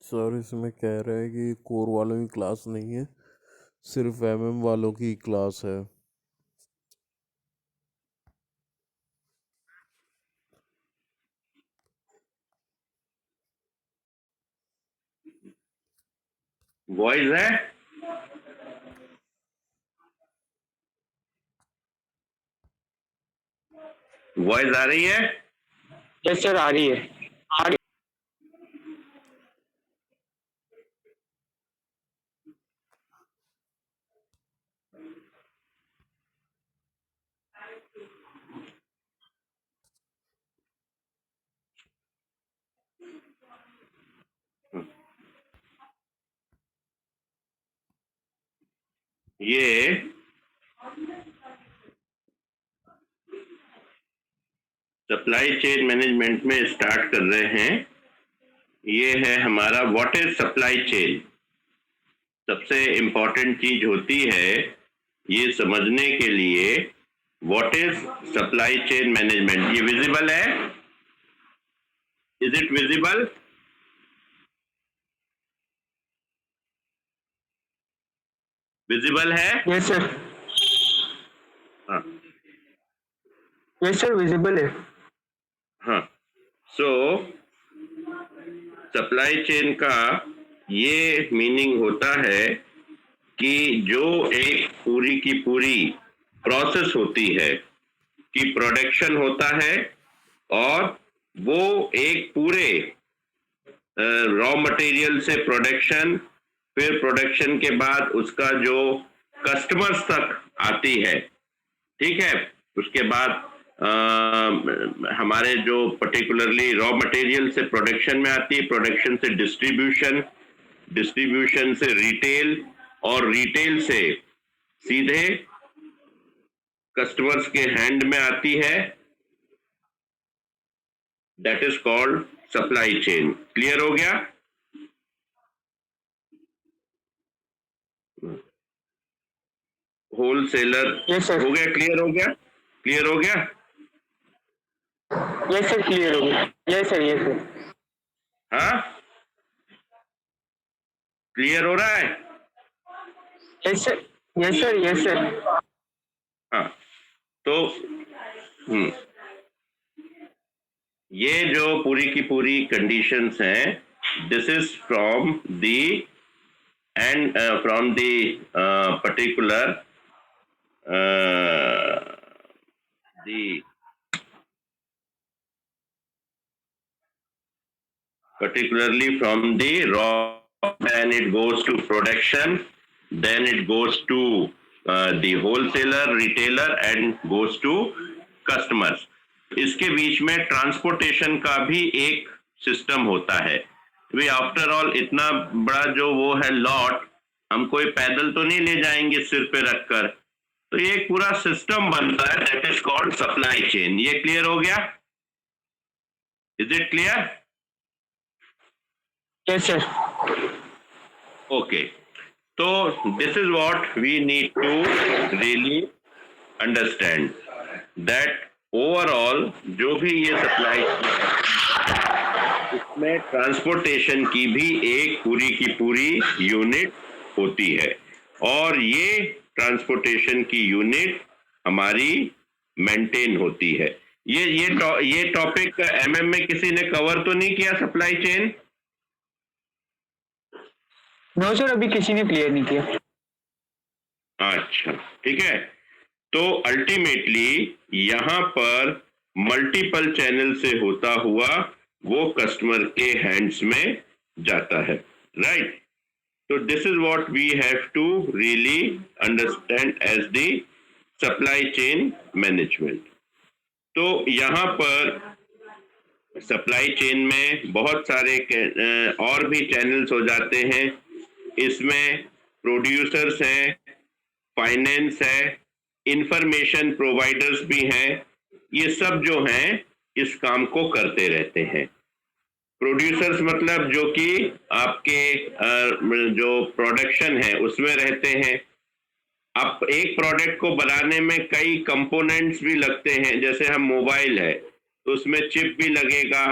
Sir इसमें कह रहे हैं कि कोर वालों की क्लास नहीं है, सिर्फ एमएम वालों की क्लास है। वॉइस है? वॉइस आ रही है? यस सर, आ रही है। ये सप्लाई चेन मैनेजमेंट में स्टार्ट कर रहे हैं। ये है हमारा व्हाट इज सप्लाई चेन। सबसे इम्पोर्टेंट चीज होती है ये समझने के लिए what is supply chain management. ये विजिबल है? Is it visible? विजिबल है? Yes sir. हाँ यस सर, विजिबल है। हाँ। सो सप्लाई चेन का ये मीनिंग होता है कि जो एक पूरी की पूरी प्रोसेस होती है कि प्रोडक्शन होता है और वो एक पूरे रॉ मटेरियल से प्रोडक्शन, फिर प्रोडक्शन के बाद उसका जो कस्टमर्स तक आती है, ठीक है, उसके बाद हमारे जो पर्टिकुलरली रॉ मटेरियल से प्रोडक्शन में आती है, प्रोडक्शन से डिस्ट्रीब्यूशन, डिस्ट्रीब्यूशन से रिटेल और रिटेल से सीधे कस्टमर्स के हैंड में आती है। That is called supply chain. Clear हो गया? Wholesaler yes sir. हो गया? क्लियर हो गया? क्लियर हो गया? यस सर, क्लियर हो गया। Yes sir, yes sir. हाँ, क्लियर हो रहा है? Yes sir, yes sir, yes sir. हाँ, तो ये जो पूरी की पूरी कंडीशंस हैं, this is from the and from the particular the particularly from the raw, then it goes to production, then it goes to the wholesaler, retailer and goes to customers. इसके बीच में ट्रांसपोर्टेशन का भी एक system होता है। Way after all इतना बड़ा जो वो है लॉट, हम कोई पैदल तो नहीं ले जाएंगे सिर पे रखकर, तो ये एक पूरा सिस्टम बनता है, that is called supply chain. ये क्लियर हो गया? Is it clear? Yes sir. Okay, so this is what we need to really understand, that overall जो भी ये सप्लाई इसमें ट्रांसपोर्टेशन की भी एक पूरी की पूरी यूनिट होती है और ये ट्रांसपोर्टेशन की यूनिट हमारी मेंटेन होती है। ये टॉपिक एमएम में किसी ने कवर तो नहीं किया सप्लाई चेन? नो सर, अभी किसी ने क्लियर नहीं किया। अच्छा, ठीक है। तो अल्टीमेटली यहाँ पर मल्टीपल चैनल से होता हुआ वो कस्टमर के हैंड्स में जाता है, राइट? तो this is what we have to really understand as the supply chain management. तो यहाँ पर सप्लाई चेन में बहुत सारे और भी चैनल्स हो जाते हैं। इसमें प्रोड्यूसर्स हैं, फाइनेंस है, इंफॉर्मेशन प्रोवाइडर्स भी हैं। ये सब जो हैं इस काम को करते रहते हैं। प्रोड्यूसर्स मतलब जो कि आपके जो प्रोडक्शन है उसमें रहते हैं। अब एक प्रोडक्ट को बनाने में कई कंपोनेंट्स भी लगते हैं, जैसे हम मोबाइल है तो उसमें चिप भी लगेगा,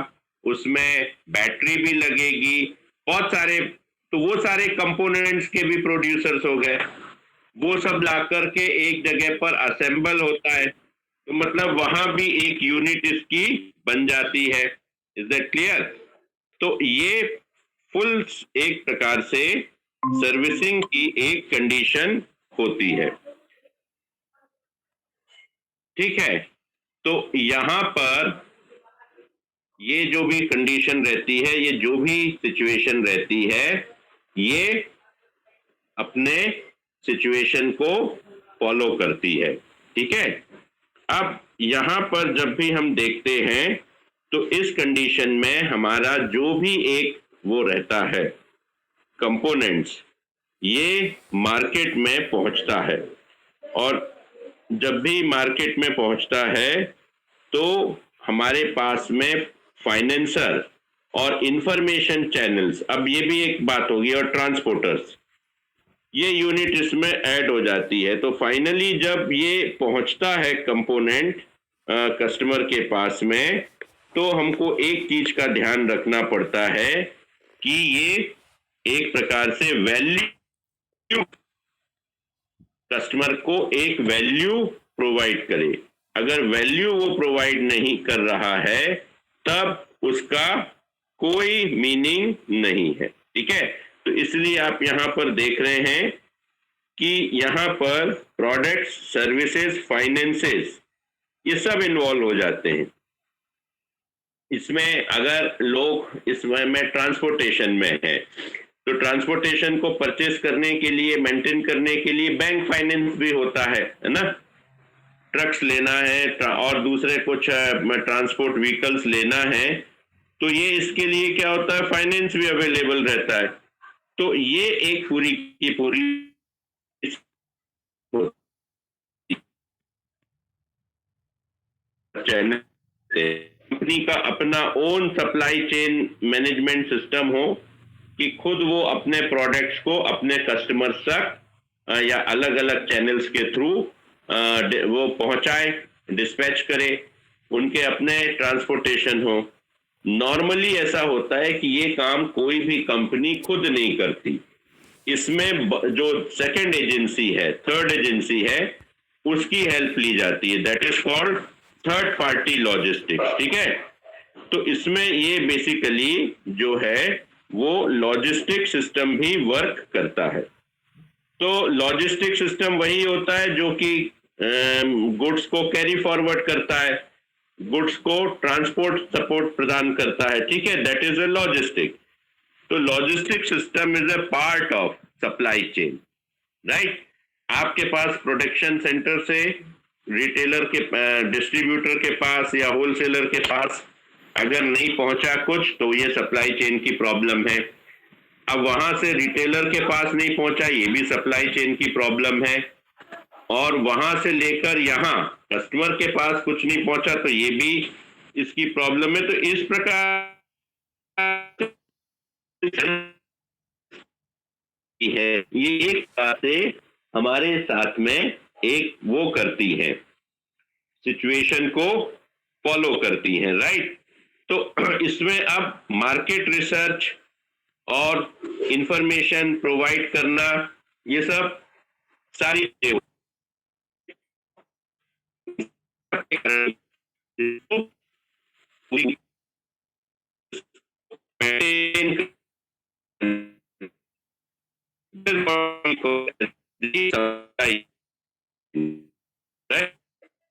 उसमें बैटरी भी लगेगी, बहुत सारे, तो वो सारे कंपोनेंट्स के भी प्रोड्यूसर्स हो गए, वो सब ला करके एक जगह पर असेंबल होता है, तो मतलब वहां भी एक यूनिट इसकी बन जाती है। Is that clear? तो ये फुल एक प्रकार से सर्विसिंग की एक कंडीशन होती है, ठीक है। तो यहां पर ये जो भी कंडीशन रहती है, ये जो भी सिचुएशन रहती है, ये अपने सिचुएशन को फॉलो करती है, ठीक है। अब यहां पर जब भी हम देखते हैं तो इस कंडीशन में हमारा जो भी एक वो रहता है कंपोनेंट्स, ये मार्केट में पहुंचता है, और जब भी मार्केट में पहुंचता है तो हमारे पास में फाइनेंसर और इंफॉर्मेशन चैनल्स, अब ये भी एक बात होगी, और ट्रांसपोर्टर्स, ये यूनिट इसमें ऐड हो जाती है। तो फाइनली जब ये पहुंचता है कंपोनेंट कस्टमर के पास में, तो हमको एक चीज का ध्यान रखना पड़ता है कि ये एक प्रकार से वैल्यू, कस्टमर को एक वैल्यू प्रोवाइड करे। अगर वैल्यू वो प्रोवाइड नहीं कर रहा है तब उसका कोई मीनिंग नहीं है, ठीक है। तो इसलिए आप यहां पर देख रहे हैं कि यहां पर प्रोडक्ट्स, सर्विसेज, फाइनेंसेस, ये सब इन्वॉल्व हो जाते हैं इसमें। अगर लोग इसमें ट्रांसपोर्टेशन में है तो ट्रांसपोर्टेशन को परचेस करने के लिए, मेंटेन करने के लिए बैंक फाइनेंस भी होता है ना। ट्रक्स लेना है और दूसरे कुछ ट्रांसपोर्ट व्हीकल्स लेना है, तो ये इसके लिए क्या होता है, फाइनेंस भी अवेलेबल रहता है। तो ये एक पूरी की पूरी चैनल, कंपनी का अपना own supply chain management system हो कि खुद वो अपने प्रोडक्ट्स को अपने कस्टमर्स तक या अलग अलग चैनल्स के थ्रू वो पहुंचाए, डिस्पैच करे, उनके अपने ट्रांसपोर्टेशन हो। नॉर्मली ऐसा होता है कि ये काम कोई भी कंपनी खुद नहीं करती, इसमें जो सेकंड एजेंसी है, थर्ड एजेंसी है, उसकी हेल्प ली जाती है, that is called third party logistics, ठीक है। तो इसमें ये बेसिकली जो है वो लॉजिस्टिक सिस्टम भी वर्क करता है। तो लॉजिस्टिक सिस्टम वही होता है जो कि गुड्स को कैरी फॉरवर्ड करता है, गुड्स को ट्रांसपोर्ट सपोर्ट प्रदान करता है, ठीक है, दैट इज अ लॉजिस्टिक। तो logistic system is a part of supply chain, right. आपके पास प्रोडक्शन सेंटर से रिटेलर के, डिस्ट्रीब्यूटर के पास या होलसेलर के पास अगर नहीं पहुंचा कुछ, तो ये सप्लाई चेन की प्रॉब्लम है। अब वहां से रिटेलर के पास नहीं पहुंचा, ये भी सप्लाई चेन की प्रॉब्लम है। और वहां से लेकर यहाँ कस्टमर के पास कुछ नहीं पहुंचा, तो ये भी इसकी प्रॉब्लम है। तो इस प्रकार है, ये एक बात से हमारे साथ में एक वो करती है, सिचुएशन को फॉलो करती है, राइट। तो इसमें अब मार्केट रिसर्च और इंफॉर्मेशन प्रोवाइड करना, ये सब सारी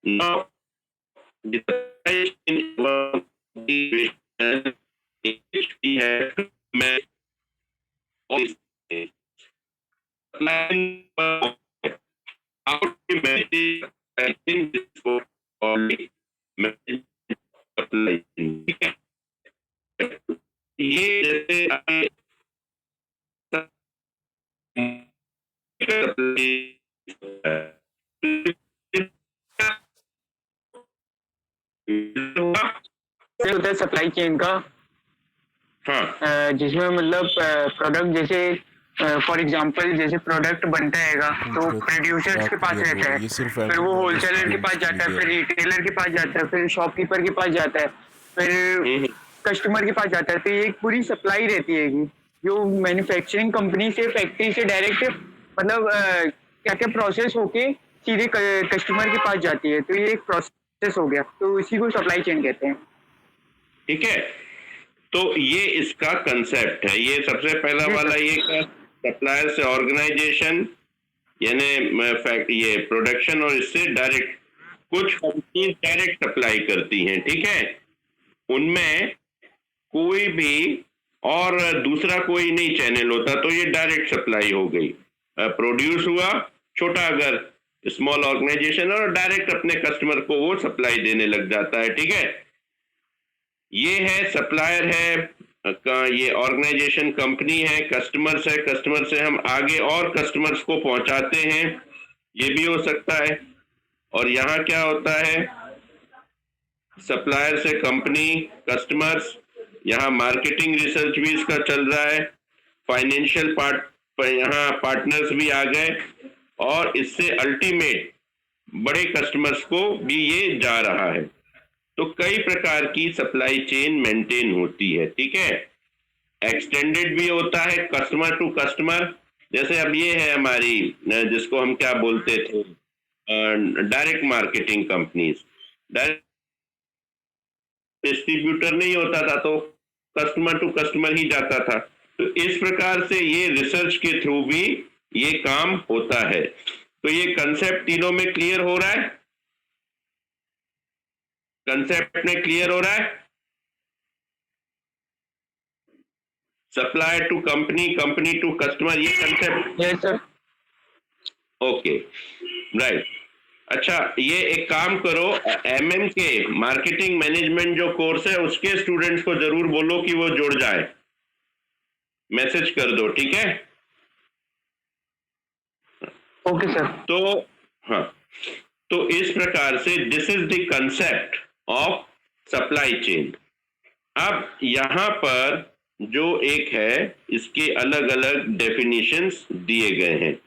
now we have met all these things. How to manage, I think this for only manage supply chain. ये जैसे होता है सप्लाई चेन का, हाँ, जिसमें मतलब प्रोडक्ट जैसे फॉर एग्जांपल जैसे प्रोडक्ट बनता हैगा तो प्रोड्यूसर्स के पास रहता है, फिर वो होलसेलर के पास जाता है, फिर रिटेलर के पास जाता है, फिर शॉपकीपर के पास जाता है, फिर कस्टमर के पास जाता है। तो ये एक पूरी सप्लाई रहती है जो मैन्युफैक्चरिंग कंपनी से फैक्ट्री से डायरेक्ट मतलब क्या क्या प्रोसेस होके सीधे कस्टमर के पास जाती है, तो ये एक प्रोसेस हो गया, तो इसी को सप्लाई चेन कहते हैं। ठीक है, तो ये इसका कंसेप्ट है। ये सबसे पहला वाला ये का सप्लायर से ऑर्गेनाइजेशन यानी ये प्रोडक्शन, और इससे डायरेक्ट कुछ कंपनी डायरेक्ट सप्लाई करती हैं, ठीक है, उनमें कोई भी और दूसरा कोई नहीं चैनल होता, तो ये डायरेक्ट सप्लाई हो गई। प्रोड्यूस हुआ छोटा अगर स्मॉल ऑर्गेनाइजेशन, और डायरेक्ट अपने कस्टमर को वो सप्लाई देने लग जाता है, ठीक है। ये है सप्लायर है, ये ऑर्गेनाइजेशन कंपनी है, कस्टमर्स है, कस्टमर से हम आगे और कस्टमर्स को पहुंचाते हैं, ये भी हो सकता है। और यहाँ क्या होता है, सप्लायर से कंपनी, कस्टमर्स, यहाँ मार्केटिंग रिसर्च भी इसका चल रहा है, फाइनेंशियल पार्ट यहाँ पार्टनर्स भी आ गए, और इससे अल्टीमेट बड़े कस्टमर्स को भी ये जा रहा है। तो कई प्रकार की सप्लाई चेन मेंटेन होती है, ठीक है। एक्सटेंडेड भी होता है कस्टमर टू कस्टमर, जैसे अब ये है हमारी जिसको हम क्या बोलते थे, direct marketing companies. Direct distributor नहीं होता था, तो कस्टमर टू कस्टमर ही जाता था। तो इस प्रकार से ये रिसर्च के थ्रू भी ये काम होता है। तो ये कंसेप्ट तीनों में क्लियर हो रहा है, कंसेप्ट में क्लियर हो रहा है। Supplier to company, company to customer, ये concept. Yes sir. Okay, right. अच्छा, ये एक काम करो, एमएम के मार्केटिंग मैनेजमेंट जो कोर्स है उसके स्टूडेंट्स को जरूर बोलो कि वो जुड़ जाए, मैसेज कर दो, ठीक है। Okay sir. तो हाँ, तो इस प्रकार से this is the concept of supply chain. अब यहां पर जो एक है, इसके अलग अलग डेफिनेशंस दिए गए हैं।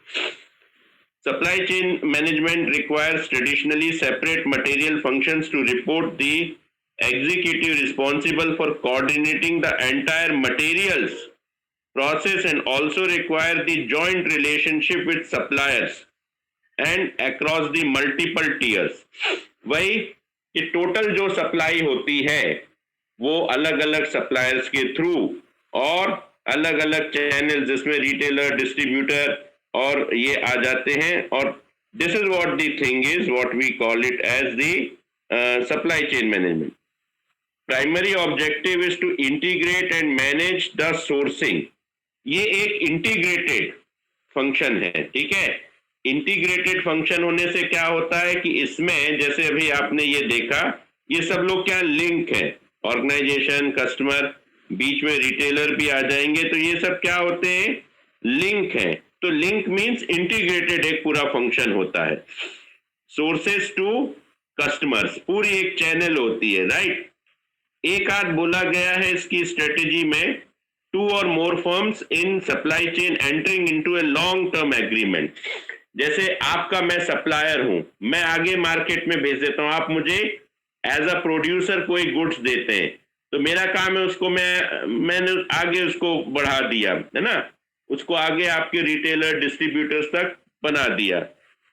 Supply chain management requires traditionally separate material functions to report the executive responsible for coordinating the entire materials process, and also require the joint relationship with suppliers and across the multiple tiers। वही कि total जो supply होती है वो अलग अलग suppliers के through और अलग अलग चैनल जिसमें रिटेलर, डिस्ट्रीब्यूटर और ये आ जाते हैं, और this is what the thing is, what we call it as the supply chain management. Primary objective is to integrate and manage the sourcing. ये एक इंटीग्रेटेड फंक्शन है, ठीक है। इंटीग्रेटेड फंक्शन होने से क्या होता है कि इसमें जैसे अभी आपने ये देखा, ये सब लोग क्या लिंक है, ऑर्गेनाइजेशन, कस्टमर, बीच में रिटेलर भी आ जाएंगे, तो ये सब क्या होते हैं, लिंक है। तो लिंक मींस इंटीग्रेटेड एक पूरा फंक्शन होता है। सोर्सेस टू कस्टमर्स, पूरी एक चैनल होती है, राइट। एक आध बोला गया है इसकी स्ट्रेटेजी में, two or more firms in supply chain entering into a long term agreement. जैसे आपका मैं सप्लायर हूं, मैं आगे मार्केट में भेज देता हूं, आप मुझे एज अ प्रोड्यूसर कोई गुड्स देते हैं, तो मेरा काम है उसको मैंने आगे उसको बढ़ा दिया, है ना, उसको आगे आपके रिटेलर, डिस्ट्रीब्यूटर्स तक बना दिया।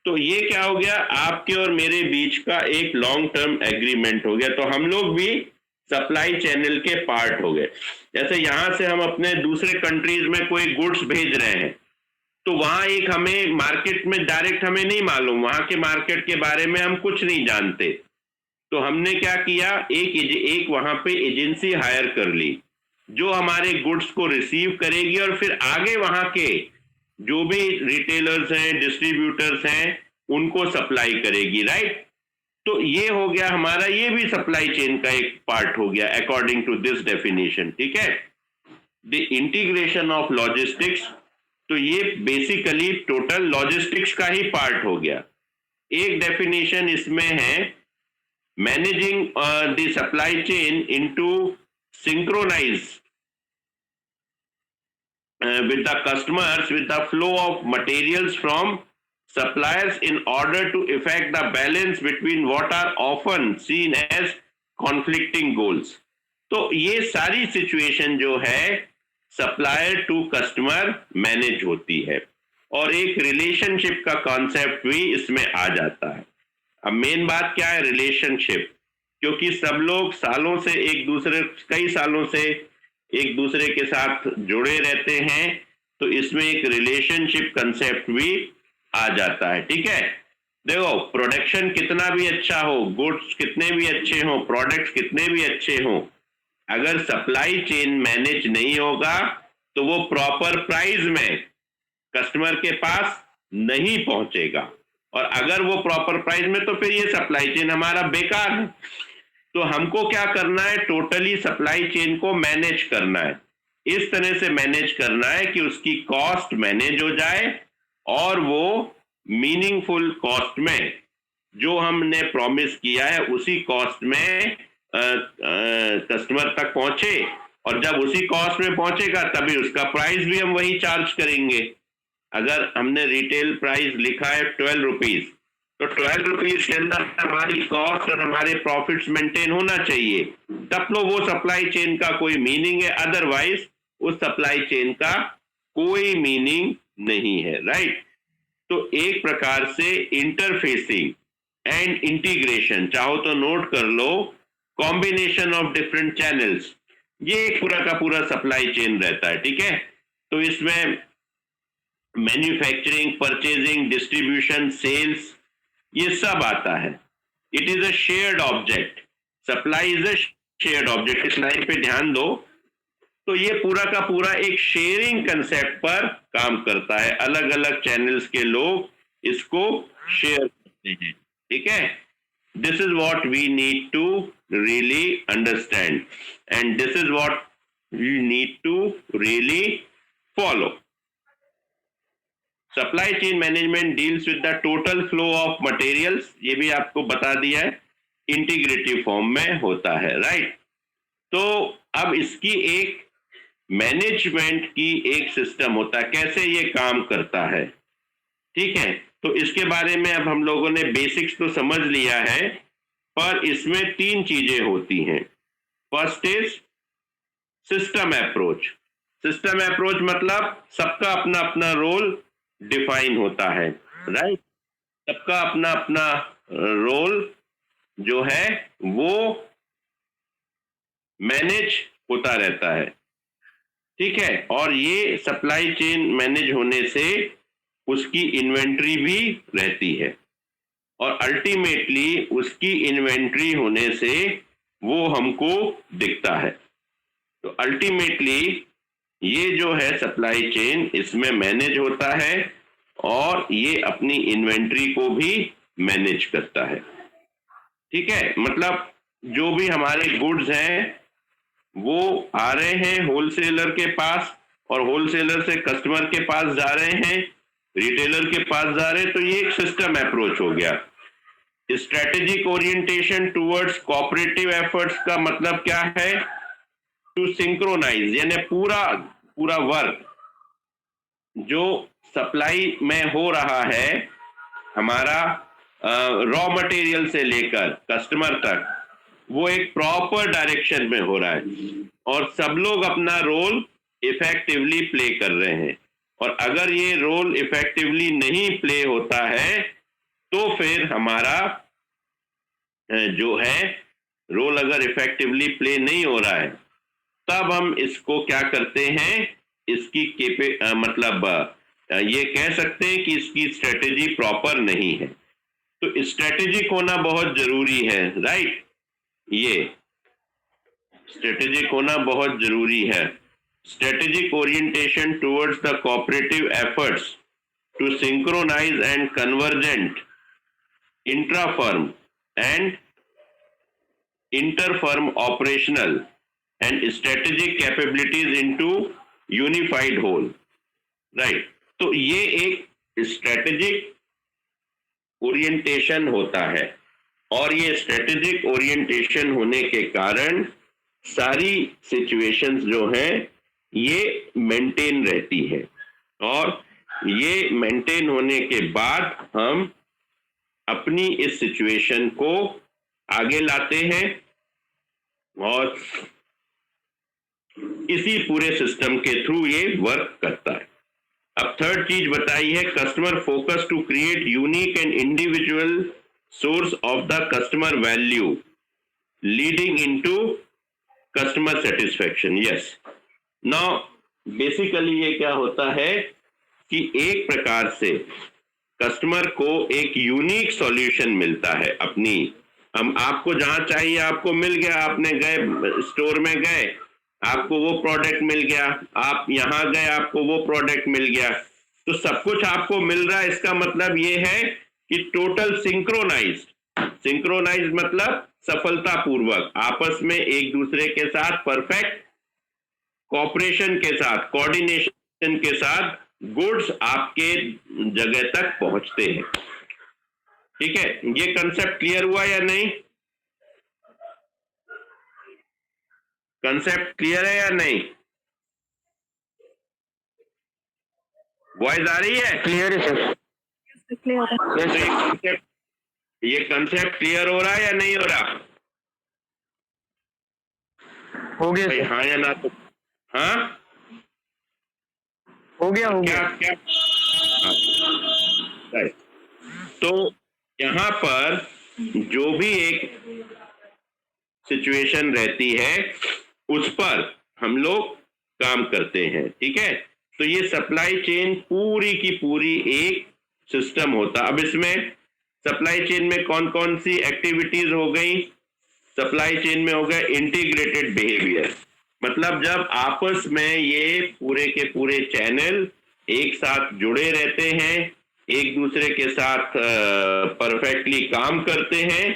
तो ये क्या हो गया, आपके और मेरे बीच का एक लॉन्ग टर्म एग्रीमेंट हो गया। तो हम लोग भी सप्लाई चैनल के पार्ट हो गए। जैसे यहां से हम अपने दूसरे कंट्रीज में कोई गुड्स भेज रहे हैं, तो वहां एक हमें मार्केट में डायरेक्ट हमें नहीं मालूम, वहां के मार्केट के बारे में हम कुछ नहीं जानते, तो हमने क्या किया, एक वहां पे एजेंसी हायर कर ली जो हमारे गुड्स को रिसीव करेगी और फिर आगे वहां के जो भी रिटेलर्स हैं, डिस्ट्रीब्यूटर्स हैं, उनको सप्लाई करेगी, राइट। तो ये हो गया हमारा, ये भी सप्लाई चेन का एक पार्ट हो गया अकॉर्डिंग टू दिस डेफिनेशन, ठीक है। द इंटीग्रेशन ऑफ लॉजिस्टिक्स, तो ये बेसिकली टोटल लॉजिस्टिक्स का ही पार्ट हो गया। एक डेफिनेशन इसमें है, managing the supply chain into synchronize with the customers with the flow of materials from suppliers in order to effect the balance between what are often seen as conflicting goals। तो ये सारी situation जो है supplier to customer manage होती है और एक relationship का कॉन्सेप्ट भी इसमें आ जाता है। अब मेन बात क्या है, रिलेशनशिप, क्योंकि सब लोग सालों से कई सालों से एक दूसरे के साथ जुड़े रहते हैं, तो इसमें एक रिलेशनशिप कंसेप्ट भी आ जाता है। ठीक है, देखो प्रोडक्शन कितना भी अच्छा हो, गुड्स कितने भी अच्छे हो, प्रोडक्ट्स कितने भी अच्छे हो, अगर सप्लाई चेन मैनेज नहीं होगा तो वो प्रॉपर प्राइस में कस्टमर के पास नहीं पहुंचेगा, और अगर वो प्रॉपर प्राइस में, तो फिर ये सप्लाई चेन हमारा बेकार है। तो हमको क्या करना है, टोटली सप्लाई चेन को मैनेज करना है, इस तरह से मैनेज करना है कि उसकी कॉस्ट मैनेज हो जाए और वो मीनिंगफुल कॉस्ट में, जो हमने प्रॉमिस किया है उसी कॉस्ट में कस्टमर तक पहुंचे, और जब उसी कॉस्ट में पहुंचेगा तभी उसका प्राइस भी हम वही चार्ज करेंगे। अगर हमने रिटेल प्राइस लिखा है 12 रुपीज, तो 12 रुपीज के अंदर हमारी कॉस्ट और हमारे प्रॉफिट्स मेंटेन होना चाहिए, तब तो वो सप्लाई चेन का कोई मीनिंग है, अदरवाइज उस सप्लाई चेन का कोई मीनिंग नहीं है। राइट, तो एक प्रकार से इंटरफेसिंग एंड इंटीग्रेशन, चाहो तो नोट कर लो, कॉम्बिनेशन ऑफ डिफरेंट चैनल्स, ये एक पूरा का पूरा सप्लाई चेन रहता है। ठीक है, तो इसमें मैन्युफैक्चरिंग, परचेजिंग, डिस्ट्रीब्यूशन, सेल्स, ये सब आता है। It is a shared object, supply is a shared object. इस लाइन पे ध्यान दो, तो ये पूरा का पूरा एक शेयरिंग कंसेप्ट पर काम करता है, अलग अलग चैनल्स के लोग इसको शेयर करते हैं। ठीक है, this is what we need to really understand and this is what we need to really follow. Supply chain management deals with the total flow of materials, ये भी आपको बता दिया है, इंटीग्रेटिव फॉर्म में होता है। राइट, तो अब इसकी एक मैनेजमेंट की एक सिस्टम होता है, कैसे ये काम करता है। ठीक है, तो इसके बारे में अब हम लोगों ने बेसिक्स तो समझ लिया है, पर इसमें 3 चीजें होती हैं। First is system approach. System approach मतलब सबका अपना अपना रोल डिफाइन होता है। राइट, सबका अपना अपना रोल जो है वो मैनेज होता रहता है। ठीक है, और ये सप्लाई चेन मैनेज होने से उसकी इन्वेंट्री भी रहती है, और अल्टीमेटली उसकी इन्वेंट्री होने से वो हमको दिखता है। तो अल्टीमेटली ये जो है सप्लाई चेन, इसमें मैनेज होता है और ये अपनी इन्वेंट्री को भी मैनेज करता है। ठीक है, मतलब जो भी हमारे गुड्स हैं वो आ रहे हैं होलसेलर के पास, और होलसेलर से कस्टमर के पास जा रहे हैं, रिटेलर के पास जा रहे हैं, तो ये एक सिस्टम अप्रोच हो गया। Strategic orientation towards cooperative efforts का मतलब क्या है, टू सिंक्रोनाइज, यानी पूरा वर्क जो सप्लाई में हो रहा है हमारा रॉ मटेरियल से लेकर कस्टमर तक, वो एक प्रॉपर डायरेक्शन में हो रहा है और सब लोग अपना रोल इफेक्टिवली प्ले कर रहे हैं। और अगर ये रोल इफेक्टिवली नहीं प्ले होता है तो फिर हमारा जो है रोल अगर इफेक्टिवली प्ले नहीं हो रहा है, तब हम इसको क्या करते हैं, इसकी मतलब ये कह सकते हैं कि इसकी स्ट्रेटेजी प्रॉपर नहीं है। तो स्ट्रेटेजिक होना बहुत जरूरी है। राइट, ये स्ट्रेटेजिक होना बहुत जरूरी है। Strategic orientation towards the cooperative efforts to synchronise and convergent intra firm and inter firm operational and strategic capabilities into unified whole. Right, तो ये एक स्ट्रेटेजिक ओरिएंटेशन होता है, और ये स्ट्रेटेजिक ओरिएंटेशन होने के कारण सारी सिचुएशंस जो हैं ये मेंटेन रहती है, और ये मेंटेन होने के बाद हम अपनी इस सिचुएशन को आगे लाते हैं और इसी पूरे सिस्टम के थ्रू ये वर्क करता है। अब थर्ड चीज बताई है, customer focus to create unique and individual source of the customer value leading into customer satisfaction. Yes, now basically ये क्या होता है कि एक प्रकार से कस्टमर को एक यूनिक सॉल्यूशन मिलता है अपनी, हम आपको जहां चाहिए आपको मिल गया, आपने गए स्टोर में गए आपको वो प्रोडक्ट मिल गया, आप यहां गए आपको वो प्रोडक्ट मिल गया, तो सब कुछ आपको मिल रहा है। इसका मतलब ये है कि टोटल सिंक्रोनाइज मतलब सफलतापूर्वक आपस में एक दूसरे के साथ परफेक्ट कोऑपरेशन के साथ, कोऑर्डिनेशन के साथ गुड्स आपके जगह तक पहुंचते हैं। ठीक है, ये कंसेप्ट क्लियर हुआ या नहीं? कंसेप्ट क्लियर है या नहीं? वॉइस आ रही है? क्लियर है सर। तो ये कंसेप्ट क्लियर हो रहा है या नहीं हो रहा? हो गया भाई सर। हाँ या ना? तो हाँ, हो गया क्या क्या? हाँ। तो यहाँ पर जो भी एक सिचुएशन रहती है उस पर हम लोग काम करते हैं। ठीक है, तो ये सप्लाई चेन पूरी की पूरी एक सिस्टम होता। अब इसमें सप्लाई चेन में कौन कौन सी एक्टिविटीज हो गई? सप्लाई चेन में हो गया इंटीग्रेटेड बिहेवियर, मतलब जब आपस में ये पूरे के पूरे चैनल एक साथ जुड़े रहते हैं, एक दूसरे के साथ परफेक्टली काम करते हैं,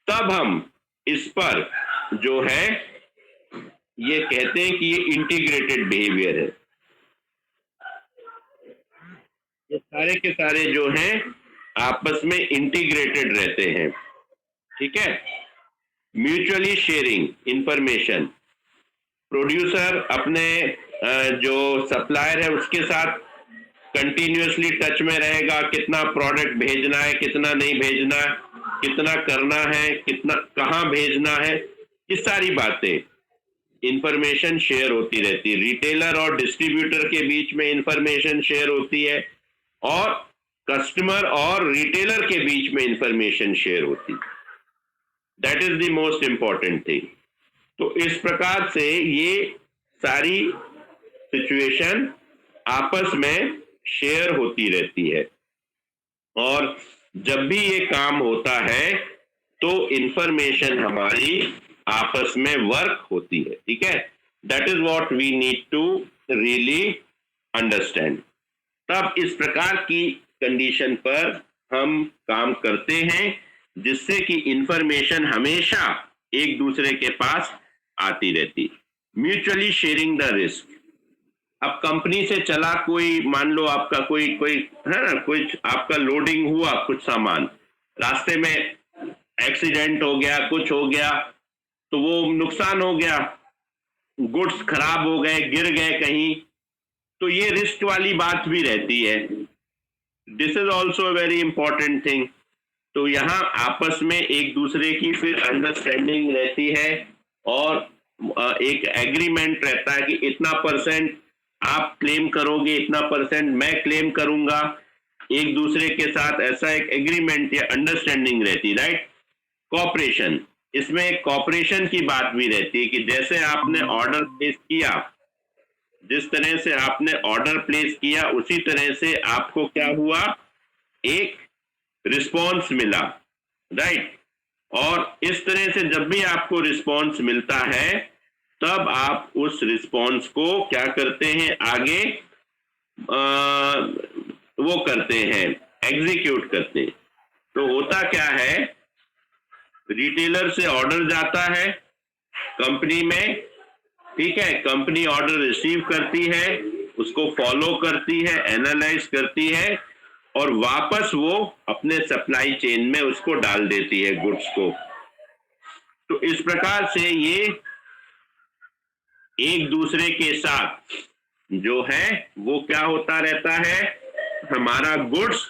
तब हम इस पर जो है ये कहते हैं कि ये इंटीग्रेटेड बिहेवियर है। ये सारे के सारे जो हैं आपस में इंटीग्रेटेड रहते हैं। ठीक है, म्यूचुअली शेयरिंग इंफॉर्मेशन, प्रोड्यूसर अपने जो सप्लायर है उसके साथ कंटिन्यूअसली टच में रहेगा, कितना प्रोडक्ट भेजना है, कितना नहीं भेजना है, कितना करना है, कितना कहाँ भेजना है, ये सारी बातें इंफॉर्मेशन शेयर होती रहती है। रिटेलर और डिस्ट्रीब्यूटर के बीच में इंफॉर्मेशन शेयर होती है और कस्टमर और रिटेलर के बीच में इंफॉर्मेशन शेयर होती है। That is the most important thing. तो इस प्रकार से ये सारी सिचुएशन आपस में शेयर होती रहती है और जब भी ये काम होता है तो इंफॉर्मेशन हमारी आपस में वर्क होती है। ठीक है, that is what we need to really understand. तब इस प्रकार की कंडीशन पर हम काम करते हैं जिससे कि इंफॉर्मेशन हमेशा एक दूसरे के पास आती रहती। Mutually sharing the risk. अब कंपनी से चला कोई, मान लो आपका कोई है ना, कुछ आपका लोडिंग हुआ, कुछ सामान रास्ते में एक्सीडेंट हो गया, कुछ हो गया तो वो नुकसान हो गया, गुड्स खराब हो गए, गिर गए कहीं, तो ये रिस्क वाली बात भी रहती है। This is also very important thing. तो यहाँ आपस में एक दूसरे की फिर अंडरस्टैंडिंग रहती है और एक एग्रीमेंट रहता है कि इतना परसेंट आप क्लेम करोगे, इतना परसेंट मैं क्लेम करूंगा। एक दूसरे के साथ ऐसा एक एग्रीमेंट या अंडरस्टैंडिंग रहती है, राइट। कॉपरेशन, इसमें कॉपरेशन की बात भी रहती है कि जैसे आपने ऑर्डर प्लेस किया, जिस तरह से आपने ऑर्डर प्लेस किया उसी तरह से आपको क्या हुआ, एक रिस्पॉन्स मिला, राइट। और इस तरह से जब भी आपको रिस्पॉन्स मिलता है तब आप उस रिस्पॉन्स को क्या करते हैं, आगे वो करते हैं, एग्जीक्यूट करते हैं। तो होता क्या है, रिटेलर से ऑर्डर जाता है कंपनी में, ठीक है, कंपनी ऑर्डर रिसीव करती है, उसको फॉलो करती है, एनालाइज करती है और वापस वो अपने सप्लाई चेन में उसको डाल देती है गुड्स को। तो इस प्रकार से ये एक दूसरे के साथ जो है वो क्या होता रहता है, हमारा गुड्स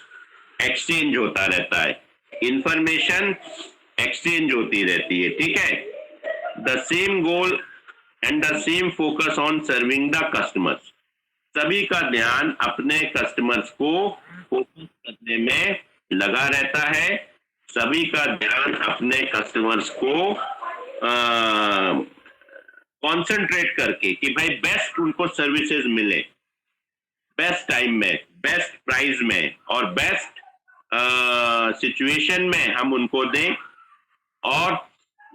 एक्सचेंज होता रहता है, इंफॉर्मेशन एक्सचेंज होती रहती है। ठीक है, the same goal and the same focus on serving the customers. सभी का ध्यान अपने कस्टमर्स को फोकस करने में लगा रहता है, सभी का ध्यान अपने कस्टमर्स को कंसंट्रेट करके कि भाई बेस्ट उनको सर्विसेज मिले, बेस्ट टाइम में, बेस्ट प्राइस में और बेस्ट सिचुएशन में हम उनको दें। और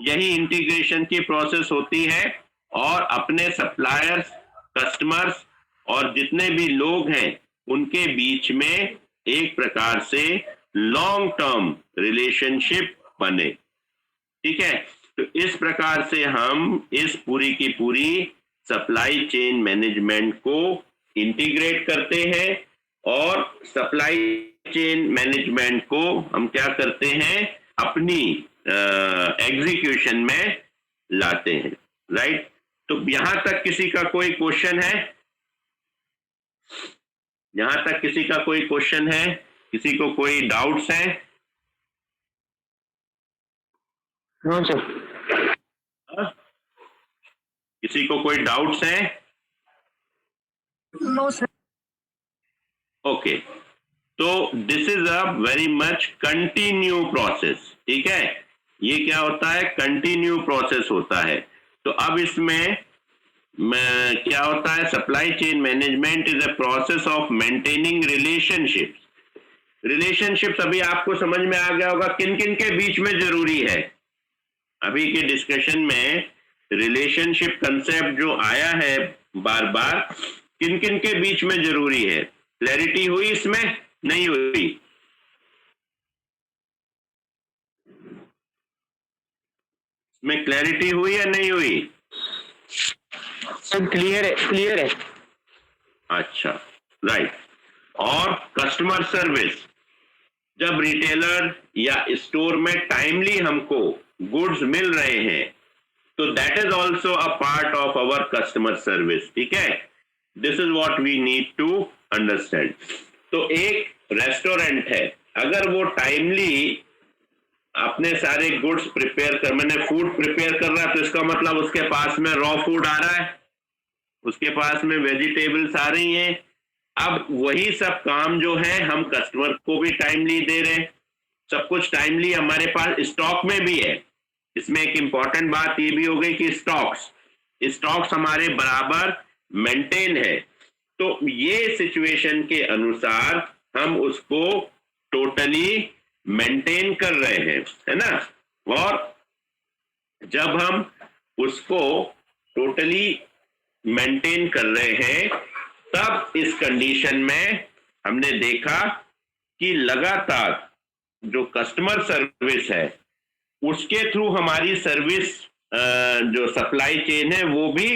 यही इंटीग्रेशन की प्रोसेस होती है और अपने सप्लायर्स, कस्टमर्स और जितने भी लोग हैं उनके बीच में एक प्रकार से लॉन्ग टर्म रिलेशनशिप बने। ठीक है, तो इस प्रकार से हम इस पूरी की पूरी सप्लाई चेन मैनेजमेंट को इंटीग्रेट करते हैं और सप्लाई चेन मैनेजमेंट को हम क्या करते हैं, अपनी एग्जीक्यूशन में लाते हैं। राइट, तो यहां तक किसी का कोई क्वेश्चन है? यहां तक किसी का कोई क्वेश्चन है? किसी को कोई डाउट्स है? No sir. किसी को कोई डाउट्स है? No sir. ओके, तो this is a very much continue process. ठीक है, ये क्या होता है, कंटिन्यू प्रोसेस होता है। तो अब इसमें क्या होता है, supply chain management is a process of maintaining relationships. Relationships अभी आपको समझ में आ गया होगा किन किन के बीच में जरूरी है। अभी के डिस्कशन में रिलेशनशिप कंसेप्ट जो आया है बार बार, किन किन के बीच में जरूरी है, क्लैरिटी हुई इसमें? नहीं हुई? इसमें क्लैरिटी हुई या नहीं हुई? सब क्लियर है, क्लियर है। अच्छा, राइट। और कस्टमर सर्विस, जब रिटेलर या स्टोर में टाइमली हमको गुड्स मिल रहे हैं तो that is also a part of our customer service. ठीक है, this is what we need to understand. तो एक रेस्टोरेंट है, अगर वो टाइमली अपने सारे गुड्स प्रिपेयर कर, मैंने फूड प्रिपेयर कर रहा है, तो इसका मतलब उसके पास में रॉ फूड आ रहा है, उसके पास में वेजिटेबल्स आ रही हैं। अब वही सब काम जो है हम कस्टमर को भी टाइमली दे रहे हैं, सब कुछ टाइमली हमारे पास स्टॉक में भी है। इसमें एक इंपॉर्टेंट बात ये भी हो गई कि स्टॉक्स हमारे बराबर मेंटेन है। तो ये सिचुएशन के अनुसार हम उसको टोटली मेंटेन कर रहे हैं, है ना। और जब हम उसको टोटली मेंटेन कर रहे हैं तब इस कंडीशन में हमने देखा कि लगातार जो कस्टमर सर्विस है उसके थ्रू हमारी सर्विस जो सप्लाई चेन है वो भी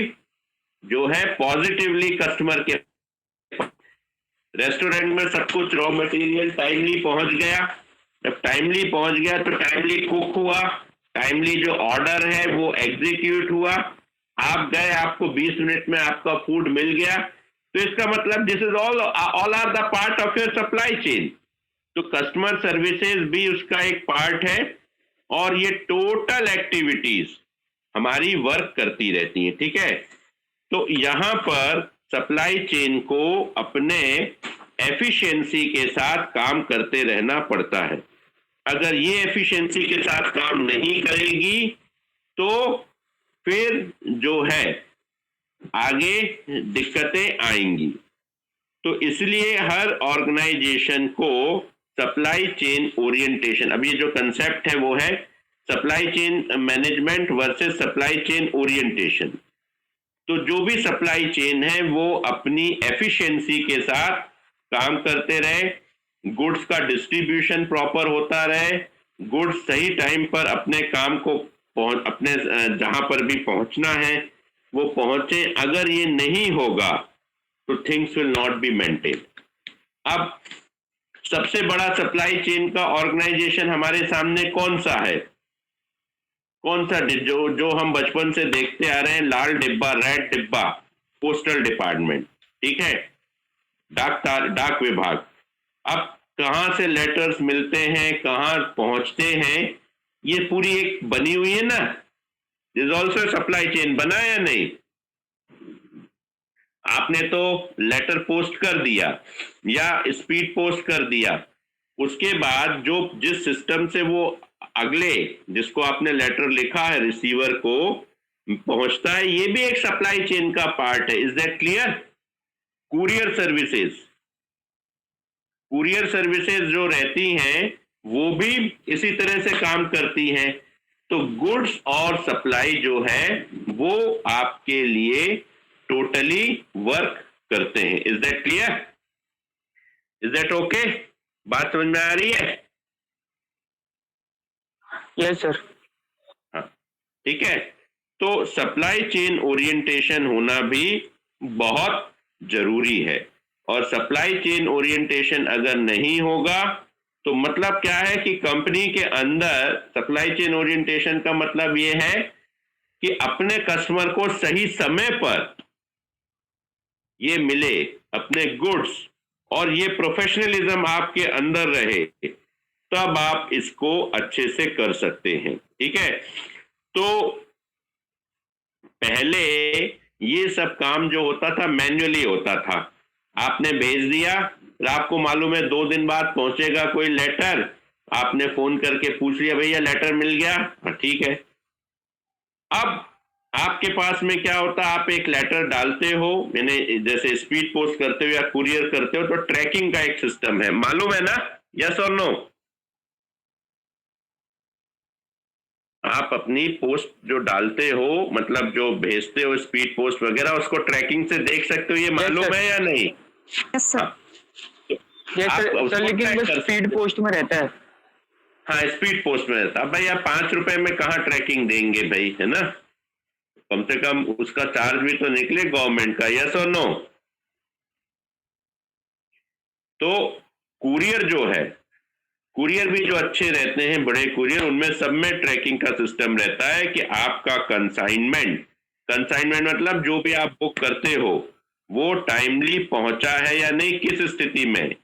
जो है पॉजिटिवली कस्टमर के, रेस्टोरेंट में सब कुछ रॉ मटेरियल टाइमली पहुंच गया। जब टाइमली पहुंच गया तो टाइमली कुक हुआ, टाइमली जो ऑर्डर है वो एग्जीक्यूट हुआ, आप गए, आपको 20 मिनट में आपका फूड मिल गया। तो इसका मतलब this is all are the part of your supply chain. तो कस्टमर सर्विसेज भी उसका एक पार्ट है और ये टोटल एक्टिविटीज हमारी वर्क करती रहती हैं। ठीक है, तो यहां पर सप्लाई चेन को अपने एफिशिएंसी के साथ काम करते रहना पड़ता है। अगर ये एफिशिएंसी के साथ काम नहीं करेगी तो फिर जो है आगे दिक्कतें आएंगी। तो इसलिए हर ऑर्गेनाइजेशन को सप्लाई चेन ओरिएंटेशन, अब ये जो कंसेप्ट है वो है supply chain management versus supply chain orientation. तो जो भी सप्लाई चेन है वो अपनी एफिशिएंसी के साथ काम करते रहे, गुड्स का डिस्ट्रीब्यूशन प्रॉपर होता रहे, गुड्स सही टाइम पर अपने काम को अपने जहां पर भी पहुंचना है वो पहुंचे। अगर ये नहीं होगा तो things will not be maintain. अब सबसे बड़ा सप्लाई चेन का ऑर्गेनाइजेशन हमारे सामने कौन सा है? कौन सा? जो हम बचपन से देखते आ रहे हैं, लाल डिब्बा, रेड डिब्बा, पोस्टल डिपार्टमेंट। ठीक है, डाक विभाग। अब कहां से लेटर्स मिलते हैं, कहां पहुंचते हैं, ये पूरी एक बनी हुई है ना। दिस ऑल्सो सप्लाई चेन, बना या नहीं? आपने तो लेटर पोस्ट कर दिया या स्पीड पोस्ट कर दिया, उसके बाद जो जिस सिस्टम से वो अगले जिसको आपने लेटर लिखा है रिसीवर को पहुंचता है, ये भी एक सप्लाई चेन का पार्ट है। Is that clear? Courier services जो रहती हैं वो भी इसी तरह से काम करती हैं। तो गुड्स और सप्लाई जो है वो आपके लिए टोटली वर्क करते हैं। Is that clear? Is that okay? बात समझ में आ रही है? Yes sir. हाँ, ठीक है। तो सप्लाई चेन ओरिएंटेशन होना भी बहुत जरूरी है, और सप्लाई चेन ओरिएंटेशन अगर नहीं होगा तो मतलब क्या है कि कंपनी के अंदर सप्लाई चेन ओरिएंटेशन का मतलब ये है कि अपने कस्टमर को सही समय पर ये मिले अपने गुड्स, और ये प्रोफेशनलिज्म आपके अंदर रहे, तब आप इसको अच्छे से कर सकते हैं। ठीक है। तो पहले ये सब काम जो होता था मैन्युअली होता था। आपने भेज दिया, आपको मालूम है 2 दिन बाद पहुंचेगा कोई लेटर, आपने फोन करके पूछ लिया भैया लेटर मिल गया, हाँ ठीक है। अब आपके पास में क्या होता, आप एक लेटर डालते हो, मैंने जैसे स्पीड पोस्ट करते हो या कुरियर करते हो, तो ट्रैकिंग का एक सिस्टम है, मालूम है ना? यस और नो? आप अपनी पोस्ट जो डालते हो, मतलब जो भेजते हो स्पीड पोस्ट वगैरह, उसको ट्रैकिंग से देख सकते हो, ये मालूम है या नहीं? Yes sir. सर लेकिन बस स्पीड पोस्ट में रहता है। हाँ, स्पीड पोस्ट में रहता है। भाई आप 5 रुपए में कहाँ ट्रैकिंग देंगे भाई, है ना? कम से कम उसका चार्ज भी तो निकले गवर्नमेंट का। यस और नो? तो कुरियर जो है, कुरियर भी जो अच्छे रहते हैं बड़े कुरियर, उनमें सब में ट्रैकिंग का सिस्टम रहता है कि आपका कंसाइनमेंट मतलब जो भी आप बुक करते हो वो टाइमली पहुंचा है या नहीं, किस स्थिति में।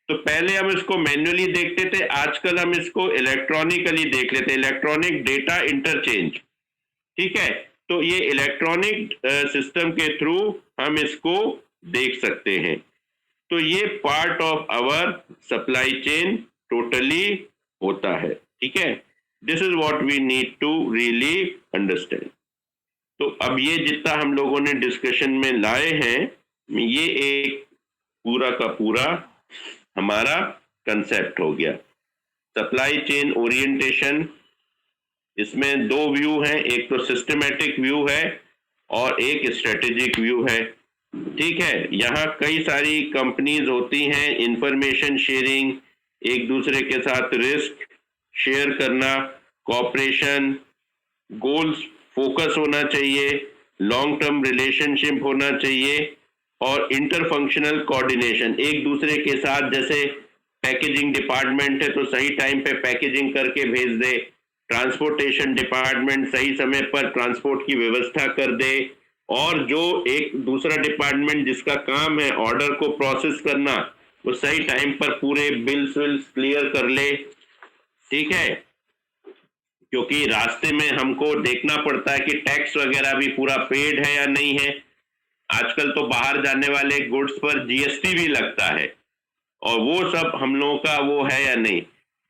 तो पहले हम इसको मैन्युअली देखते थे, आजकल हम इसको इलेक्ट्रॉनिकली देख लेते हैं, इलेक्ट्रॉनिक डेटा इंटरचेंज। ठीक है। तो ये इलेक्ट्रॉनिक सिस्टम के थ्रू हम इसको देख सकते हैं। तो ये part of our supply chain totally होता है। ठीक है। This is what we need to really understand. तो अब ये जितना हम लोगों ने डिस्कशन में लाए हैं, ये एक पूरा का पूरा हमारा कंसेप्ट हो गया। सप्लाई चेन ओरिएंटेशन, इसमें 2 व्यू हैं, एक तो सिस्टमैटिक व्यू है और एक स्ट्रेटेजिक व्यू है। ठीक है। यहाँ कई सारी कंपनीज होती हैं, इंफॉर्मेशन शेयरिंग, एक दूसरे के साथ रिस्क शेयर करना, कॉपरेशन, गोल्स फोकस होना चाहिए, लॉन्ग टर्म रिलेशनशिप होना चाहिए, और इंटर फंक्शनल कोऑर्डिनेशन एक दूसरे के साथ। जैसे पैकेजिंग डिपार्टमेंट है तो सही टाइम पे पैकेजिंग करके भेज दे, ट्रांसपोर्टेशन डिपार्टमेंट सही समय पर ट्रांसपोर्ट की व्यवस्था कर दे, और जो एक दूसरा डिपार्टमेंट जिसका काम है ऑर्डर को प्रोसेस करना, वो सही टाइम पर पूरे बिल्स विल्स क्लियर कर ले। ठीक है। क्योंकि रास्ते में हमको देखना पड़ता है कि टैक्स वगैरह भी पूरा पेड है या नहीं है। आजकल तो बाहर जाने वाले गुड्स पर जीएसटी भी लगता है, और वो सब हम लोगों का वो है या नहीं।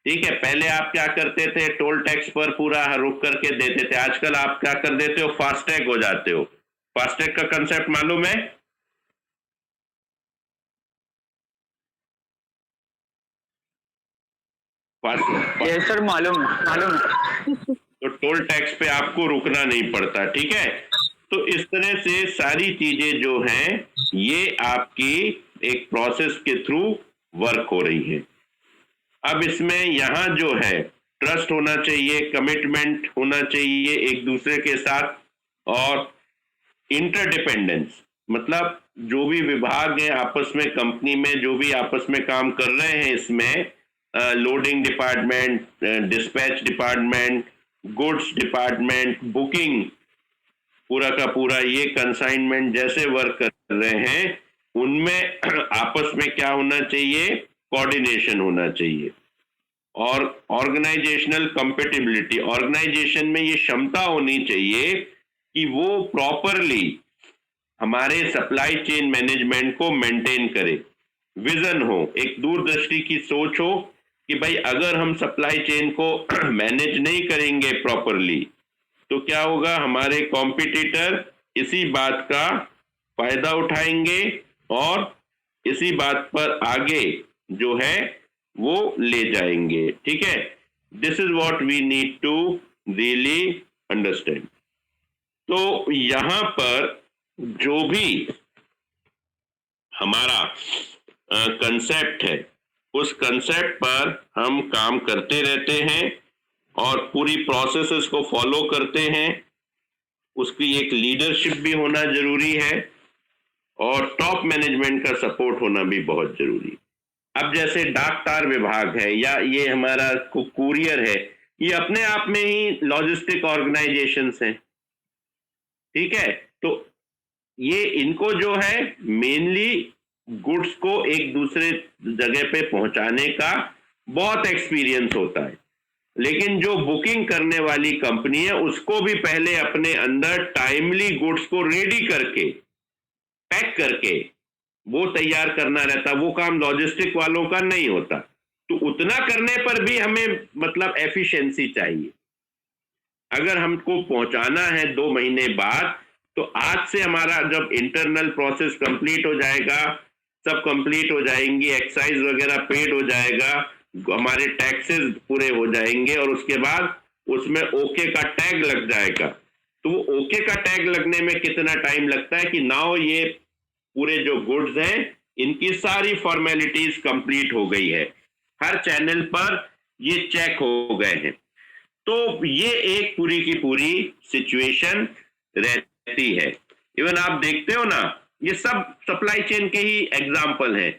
ठीक है। पहले आप क्या करते थे, टोल टैक्स पर पूरा रुक करके देते थे, आजकल आप क्या कर देते हो, फास्टैग हो जाते हो। फास्टैग का कंसेप्ट मालूम है? यस सर, मालूम है। तो टोल टैक्स पे आपको रुकना नहीं पड़ता। ठीक है। तो इस तरह से सारी चीजें जो हैं ये आपकी एक प्रोसेस के थ्रू वर्क हो रही है। अब इसमें यहाँ जो है ट्रस्ट होना चाहिए, कमिटमेंट होना चाहिए एक दूसरे के साथ, और इंटरडिपेंडेंस, मतलब जो भी विभाग है आपस में, कंपनी में जो भी आपस में काम कर रहे हैं, इसमें loading department, dispatch department, goods department, booking, पूरा का पूरा ये कंसाइनमेंट जैसे वर्क कर रहे हैं, उनमें आपस में क्या होना चाहिए, कोऑर्डिनेशन होना चाहिए। और ऑर्गेनाइजेशनल कंपेटिबिलिटी, ऑर्गेनाइजेशन में ये क्षमता होनी चाहिए कि वो प्रॉपरली हमारे सप्लाई चेन मैनेजमेंट को मेंटेन करे। विजन हो, एक दूरदृष्टि की सोच हो कि भाई अगर हम सप्लाई चेन को मैनेज नहीं करेंगे प्रॉपरली तो क्या होगा, हमारे कॉम्पिटिटर इसी बात का फायदा उठाएंगे और इसी बात पर आगे जो है वो ले जाएंगे। ठीक है, this is what we need to really understand. तो यहां पर जो भी हमारा कंसेप्ट है उस कंसेप्ट पर हम काम करते रहते हैं और पूरी प्रोसेसेस को फॉलो करते हैं। उसकी एक लीडरशिप भी होना जरूरी है और टॉप मैनेजमेंट का सपोर्ट होना भी बहुत जरूरी है। अब जैसे डाक तार विभाग है या ये हमारा कुरियर है, ये अपने आप में ही लॉजिस्टिक ऑर्गेनाइजेशंस हैं। ठीक है, तो ये इनको जो है मेनली गुड्स को एक दूसरे जगह पे पहुंचाने का बहुत एक्सपीरियंस होता है, लेकिन जो बुकिंग करने वाली कंपनी है उसको भी पहले अपने अंदर टाइमली गुड्स को रेडी करके पैक करके वो तैयार करना रहता। वो काम लॉजिस्टिक वालों का नहीं होता। तो उतना करने पर भी हमें मतलब एफिशिएंसी चाहिए। अगर हमको पहुंचाना है 2 महीने बाद, तो आज से हमारा जब इंटरनल प्रोसेस कंप्लीट हो जाएगा, सब कंप्लीट हो जाएंगी, एक्साइज वगैरह पेड हो जाएगा, हमारे टैक्सेस पूरे हो जाएंगे और उसके बाद उसमें ओके का टैग लग जाएगा। तो वो ओके का टैग लगने में कितना टाइम लगता है कि नाउ ये पूरे जो गुड्स हैं इनकी सारी फॉर्मेलिटीज कंप्लीट हो गई है, हर चैनल पर ये चेक हो गए हैं। तो ये एक पूरी की पूरी सिचुएशन रहती है। इवन आप देखते हो ना, ये सब सप्लाई चेन के ही एग्जाम्पल हैं।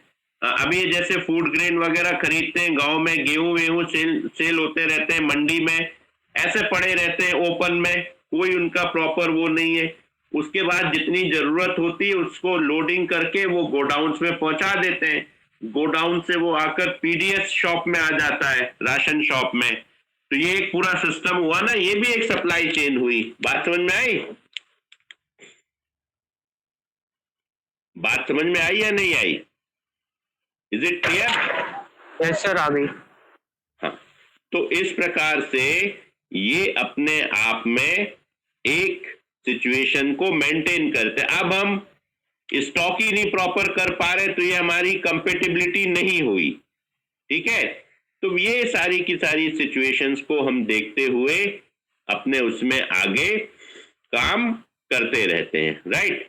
अभी जैसे फूड ग्रेन वगैरह खरीदते हैं, गांव में गेहूं सेल होते रहते हैं, मंडी में ऐसे पड़े रहते हैं ओपन में, कोई उनका प्रॉपर वो नहीं है। उसके बाद जितनी जरूरत होती है उसको लोडिंग करके वो गोडाउन्स में पहुंचा देते हैं। गोडाउन से वो आकर पीडीएस शॉप में आ जाता है, राशन शॉप में। तो ये एक पूरा सिस्टम हुआ ना, ये भी एक सप्लाई चेन हुई। बात समझ में आई? बात समझ में आई या नहीं आई? Is it clear? Yes sir, आ गई। हाँ, तो इस प्रकार से ये अपने आप में एक सिचुएशन को मेंटेन करते। अब हम स्टॉक ही नहीं प्रॉपर कर पा रहे तो ये हमारी कंपेटिबिलिटी नहीं हुई। ठीक है, तो ये सारी की सारी सिचुएशंस को हम देखते हुए अपने उसमें आगे काम करते रहते हैं। राइट।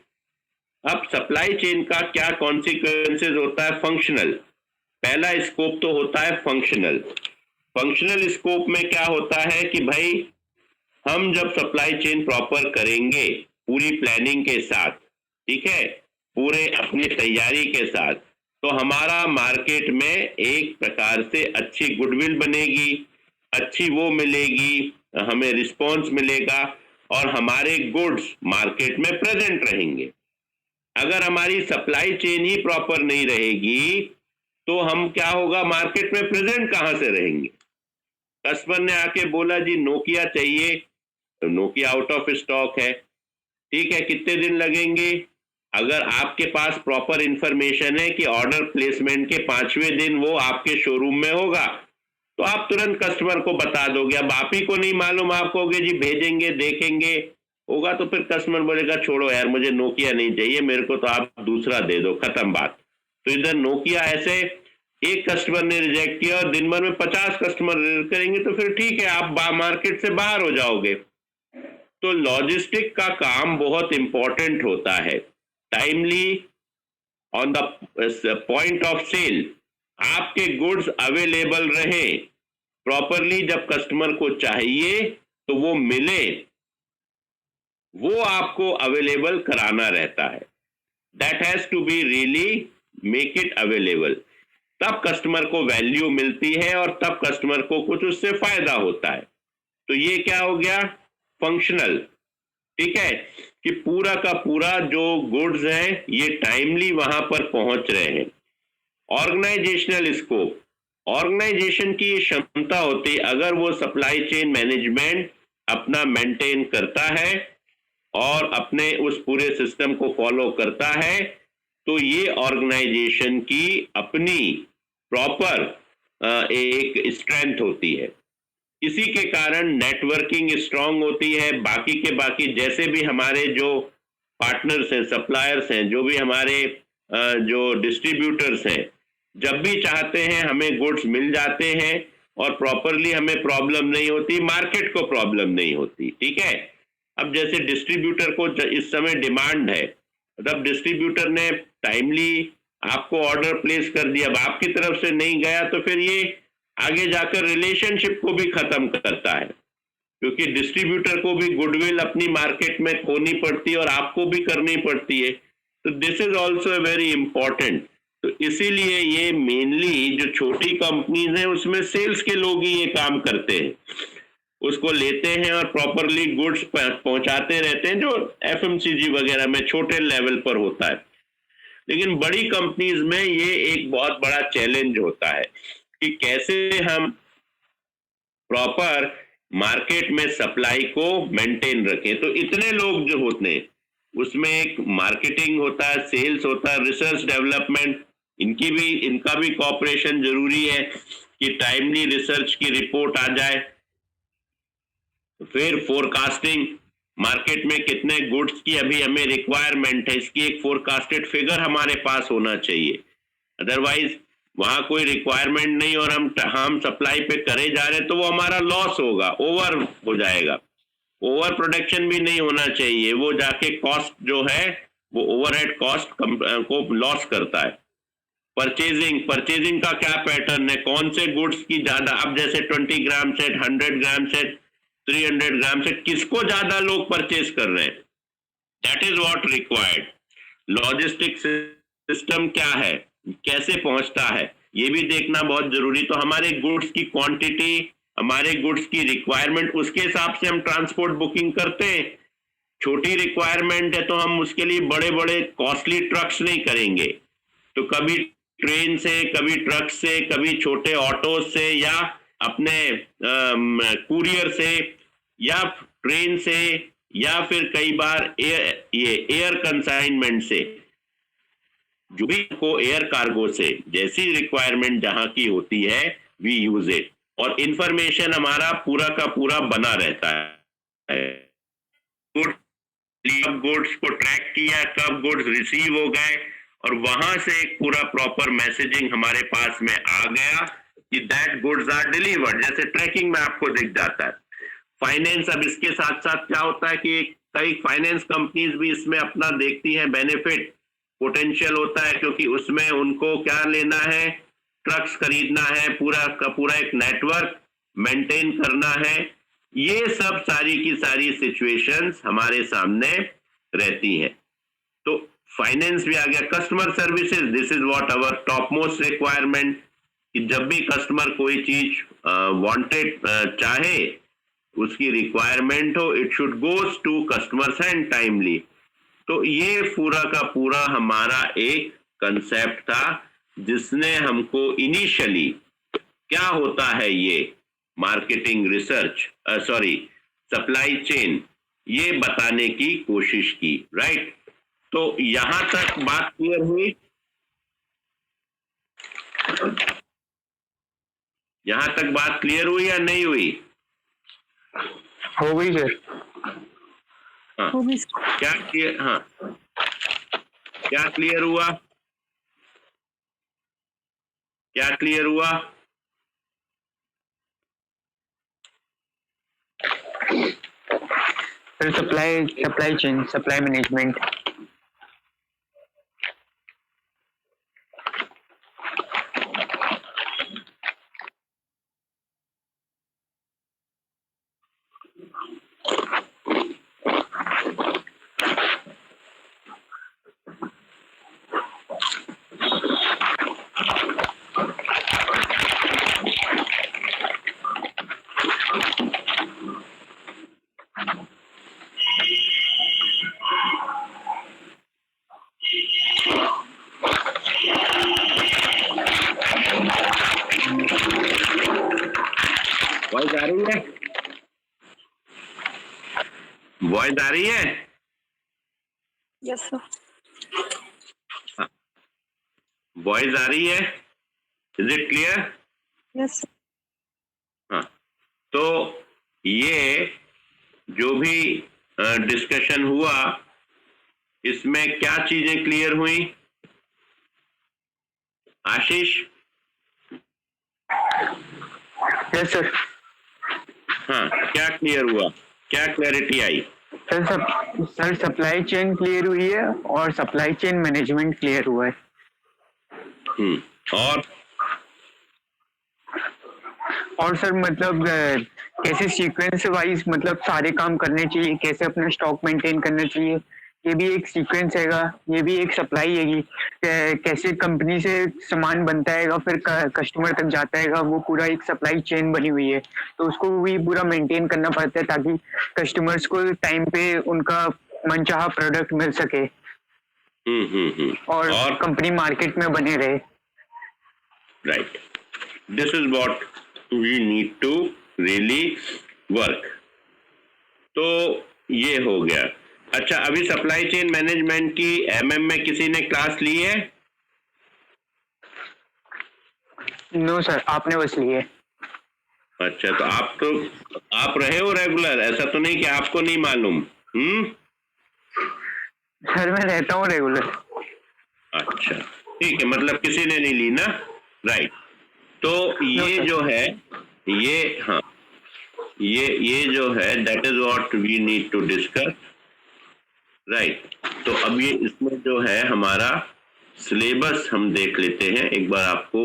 अब सप्लाई चेन का क्या कॉन्सिक्वेंसेस होता है? फंक्शनल। पहला स्कोप तो होता है फंक्शनल। फंक्शनल स्कोप में क्या होता है कि भाई हम जब सप्लाई चेन प्रॉपर करेंगे पूरी प्लानिंग के साथ, ठीक है, पूरे अपनी तैयारी के साथ, तो हमारा मार्केट में एक प्रकार से अच्छी गुडविल बनेगी, अच्छी वो मिलेगी, हमें रिस्पॉन्स मिलेगा और हमारे गुड्स मार्केट में प्रेजेंट रहेंगे। अगर हमारी सप्लाई चेन ही प्रॉपर नहीं रहेगी तो हम क्या होगा, मार्केट में प्रेजेंट कहां से रहेंगे? कस्टमर ने आके बोला जी नोकिया चाहिए, तो नोकिया आउट ऑफ स्टॉक है। ठीक है, कितने दिन लगेंगे? अगर आपके पास प्रॉपर इंफॉर्मेशन है कि ऑर्डर प्लेसमेंट के 5वें दिन वो आपके शोरूम में होगा तो आप तुरंत कस्टमर को बता दोगे। अब आप ही को नहीं मालूम, आप कहोगे जी भेजेंगे देखेंगे होगा, तो फिर कस्टमर बोलेगा छोड़ो यार मुझे नोकिया नहीं चाहिए, मेरे को तो आप दूसरा दे दो, खत्म बात। तो इधर नोकिया ऐसे एक कस्टमर ने रिजेक्ट किया और दिन भर में 50 कस्टमर करेंगे तो फिर ठीक है, आप मार्केट से बाहर हो जाओगे। तो लॉजिस्टिक का काम बहुत इंपॉर्टेंट होता है। Timely on the point of sale आपके गुड्स अवेलेबल रहे, प्रॉपरली जब कस्टमर को चाहिए तो वो मिले, वो आपको अवेलेबल कराना रहता है। That has to be really make it available, तब कस्टमर को वैल्यू मिलती है और तब कस्टमर को कुछ उससे फायदा होता है। तो ये क्या हो गया? फंक्शनल। ठीक है, कि पूरा का पूरा जो गुड्स है ये टाइमली वहां पर पहुंच रहे हैं। ऑर्गेनाइजेशनल स्कोप, ऑर्गेनाइजेशन की ये क्षमता होती है, अगर वो सप्लाई चेन मैनेजमेंट अपना मेंटेन करता है और अपने उस पूरे सिस्टम को फॉलो करता है, तो ये ऑर्गेनाइजेशन की अपनी प्रॉपर एक स्ट्रेंथ होती है। इसी के कारण नेटवर्किंग स्ट्रांग होती है। बाकी के बाकी जैसे भी हमारे जो पार्टनर्स हैं, सप्लायर्स हैं, जो भी हमारे जो डिस्ट्रीब्यूटर्स हैं, जब भी चाहते हैं हमें गुड्स मिल जाते हैं और प्रॉपरली हमें प्रॉब्लम नहीं होती, मार्केट को प्रॉब्लम नहीं होती। ठीक है, अब जैसे डिस्ट्रीब्यूटर को इस समय डिमांड है, तब डिस्ट्रीब्यूटर ने टाइमली आपको ऑर्डर प्लेस कर दिया, अब आपकी तरफ से नहीं गया तो फिर ये आगे जाकर रिलेशनशिप को भी खत्म करता है, क्योंकि डिस्ट्रीब्यूटर को भी गुडविल अपनी मार्केट में खोनी पड़ती है और आपको भी करनी पड़ती है। तो this is also very important. तो इसीलिए ये मेनली जो छोटी कंपनीज हैं उसमें सेल्स के लोग ही ये काम करते हैं, उसको लेते हैं और प्रॉपरली गुड्स पहुंचाते रहते हैं, जो एफएमसीजी वगैरह में छोटे लेवल पर होता है। लेकिन बड़ी कंपनीज में ये एक बहुत बड़ा चैलेंज होता है कि कैसे हम प्रॉपर मार्केट में सप्लाई को मेंटेन रखें। तो इतने लोग जो होते हैं उसमें एक मार्केटिंग होता है, सेल्स होता है, रिसर्च डेवलपमेंट, इनका भी कॉपरेशन जरूरी है कि टाइमली रिसर्च की रिपोर्ट आ जाए। फिर फोरकास्टिंग, मार्केट में कितने गुड्स की अभी हमें रिक्वायरमेंट है, इसकी एक फोरकास्टेड फिगर हमारे पास होना चाहिए। अदरवाइज वहां कोई रिक्वायरमेंट नहीं और हम सप्लाई पे करे जा रहे हैं तो वो हमारा लॉस होगा, ओवर हो जाएगा। ओवर प्रोडक्शन भी नहीं होना चाहिए, वो जाके कॉस्ट जो है वो ओवरहेड कॉस्ट को लॉस करता है। परचेजिंग का क्या पैटर्न है, कौन से गुड्स की ज्यादा, अब जैसे 20 ग्राम सेट, 100 ग्राम सेट, 300 ग्राम सेट, किसको ज्यादा लोग परचेज कर रहे हैं, that is what required. Logistic system क्या है, कैसे पहुंचता है, ये भी देखना बहुत जरूरी। तो हमारे गुड्स की क्वांटिटी, हमारे गुड्स की रिक्वायरमेंट, उसके हिसाब से हम ट्रांसपोर्ट बुकिंग करते हैं। छोटी रिक्वायरमेंट है तो हम उसके लिए बड़े बड़े कॉस्टली ट्रक्स नहीं करेंगे, तो कभी ट्रेन से, कभी ट्रक से, कभी छोटे ऑटो से, या अपने कुरियर से, या ट्रेन से, या फिर कई बार एयर कंसाइनमेंट से, जो भी को एयर कार्गो से, जैसी रिक्वायरमेंट जहां की होती है वी यूज इट, और इंफॉर्मेशन हमारा पूरा का पूरा बना रहता है। कब गुड्स को ट्रैक किया, कब गुड्स रिसीव हो गए, और वहां से एक पूरा प्रॉपर मैसेजिंग हमारे पास में आ गया कि दैट गुड्स आर डिलीवर्ड, जैसे ट्रैकिंग में आपको दिख जाता है। फाइनेंस, अब इसके साथ साथ क्या होता है कि कई फाइनेंस कंपनीज भी इसमें अपना देखती हैं, बेनिफिट पोटेंशियल होता है, क्योंकि उसमें उनको क्या लेना है, ट्रक्स खरीदना है, पूरा का पूरा एक नेटवर्क मेंटेन करना है। ये सब सारी की सारी सिचुएशंस हमारे सामने रहती हैं। तो फाइनेंस भी आ गया। Customer services, this is what our topmost requirement, कि जब भी कस्टमर कोई चीज वांटेड चाहे, उसकी रिक्वायरमेंट हो, it should goes to customers hand timely. तो ये पूरा का पूरा हमारा एक कंसेप्ट था जिसने हमको इनिशियली क्या होता है ये मार्केटिंग रिसर्च, सप्लाई चेन, ये बताने की कोशिश की, राइट। तो यहां तक बात क्लियर हुई, यहां तक बात क्लियर हुई या नहीं हुई? हो गई सर। हाँ, क्या क्लियर, हाँ क्या क्लियर हुआ, क्या क्लियर हुआ? Sir supply chain, supply management. Voice आ रही है? Yes, sir. वॉइस आ रही है? Is it clear? Yes, sir. हाँ, तो ये जो भी डिस्कशन हुआ इसमें क्या चीजें क्लियर हुई? आशीष? Yes sir. हाँ, क्या क्लियर हुआ, क्या क्लैरिटी आई? सर सप्लाई चेन क्लियर हुई है और सप्लाई चेन मैनेजमेंट क्लियर हुआ है। और सर मतलब कैसे सीक्वेंस वाइज मतलब सारे काम करने चाहिए, कैसे अपना स्टॉक मेंटेन करना चाहिए, ये भी एक सीक्वेंस हैगा, ये भी एक सप्लाई हैगी। कैसे कंपनी से सामान बनता हैगा फिर कस्टमर तक जाता हैगा, वो पूरा एक सप्लाई चेन बनी हुई है, तो उसको भी पूरा मेंटेन करना पड़ता है ताकि कस्टमर्स को टाइम पे उनका मनचाहा प्रोडक्ट मिल सके और कंपनी मार्केट में बने रहे। Right, this is what we need to really work. तो ये हो गया। अच्छा, अभी सप्लाई चेन मैनेजमेंट की एमएम में किसी ने क्लास ली है? नो सर, आपने बस ली है। अच्छा, तो आप रहे हो रेगुलर, ऐसा तो नहीं कि आपको नहीं मालूम? सर मैं रहता हूँ रेगुलर। अच्छा ठीक है, मतलब किसी ने नहीं ली ना? राइट, तो ये जो है ये, हाँ, ये जो है that is what we need to discuss. Right, तो अब ये इसमें जो है हमारा सिलेबस हम देख लेते हैं एक बार। आपको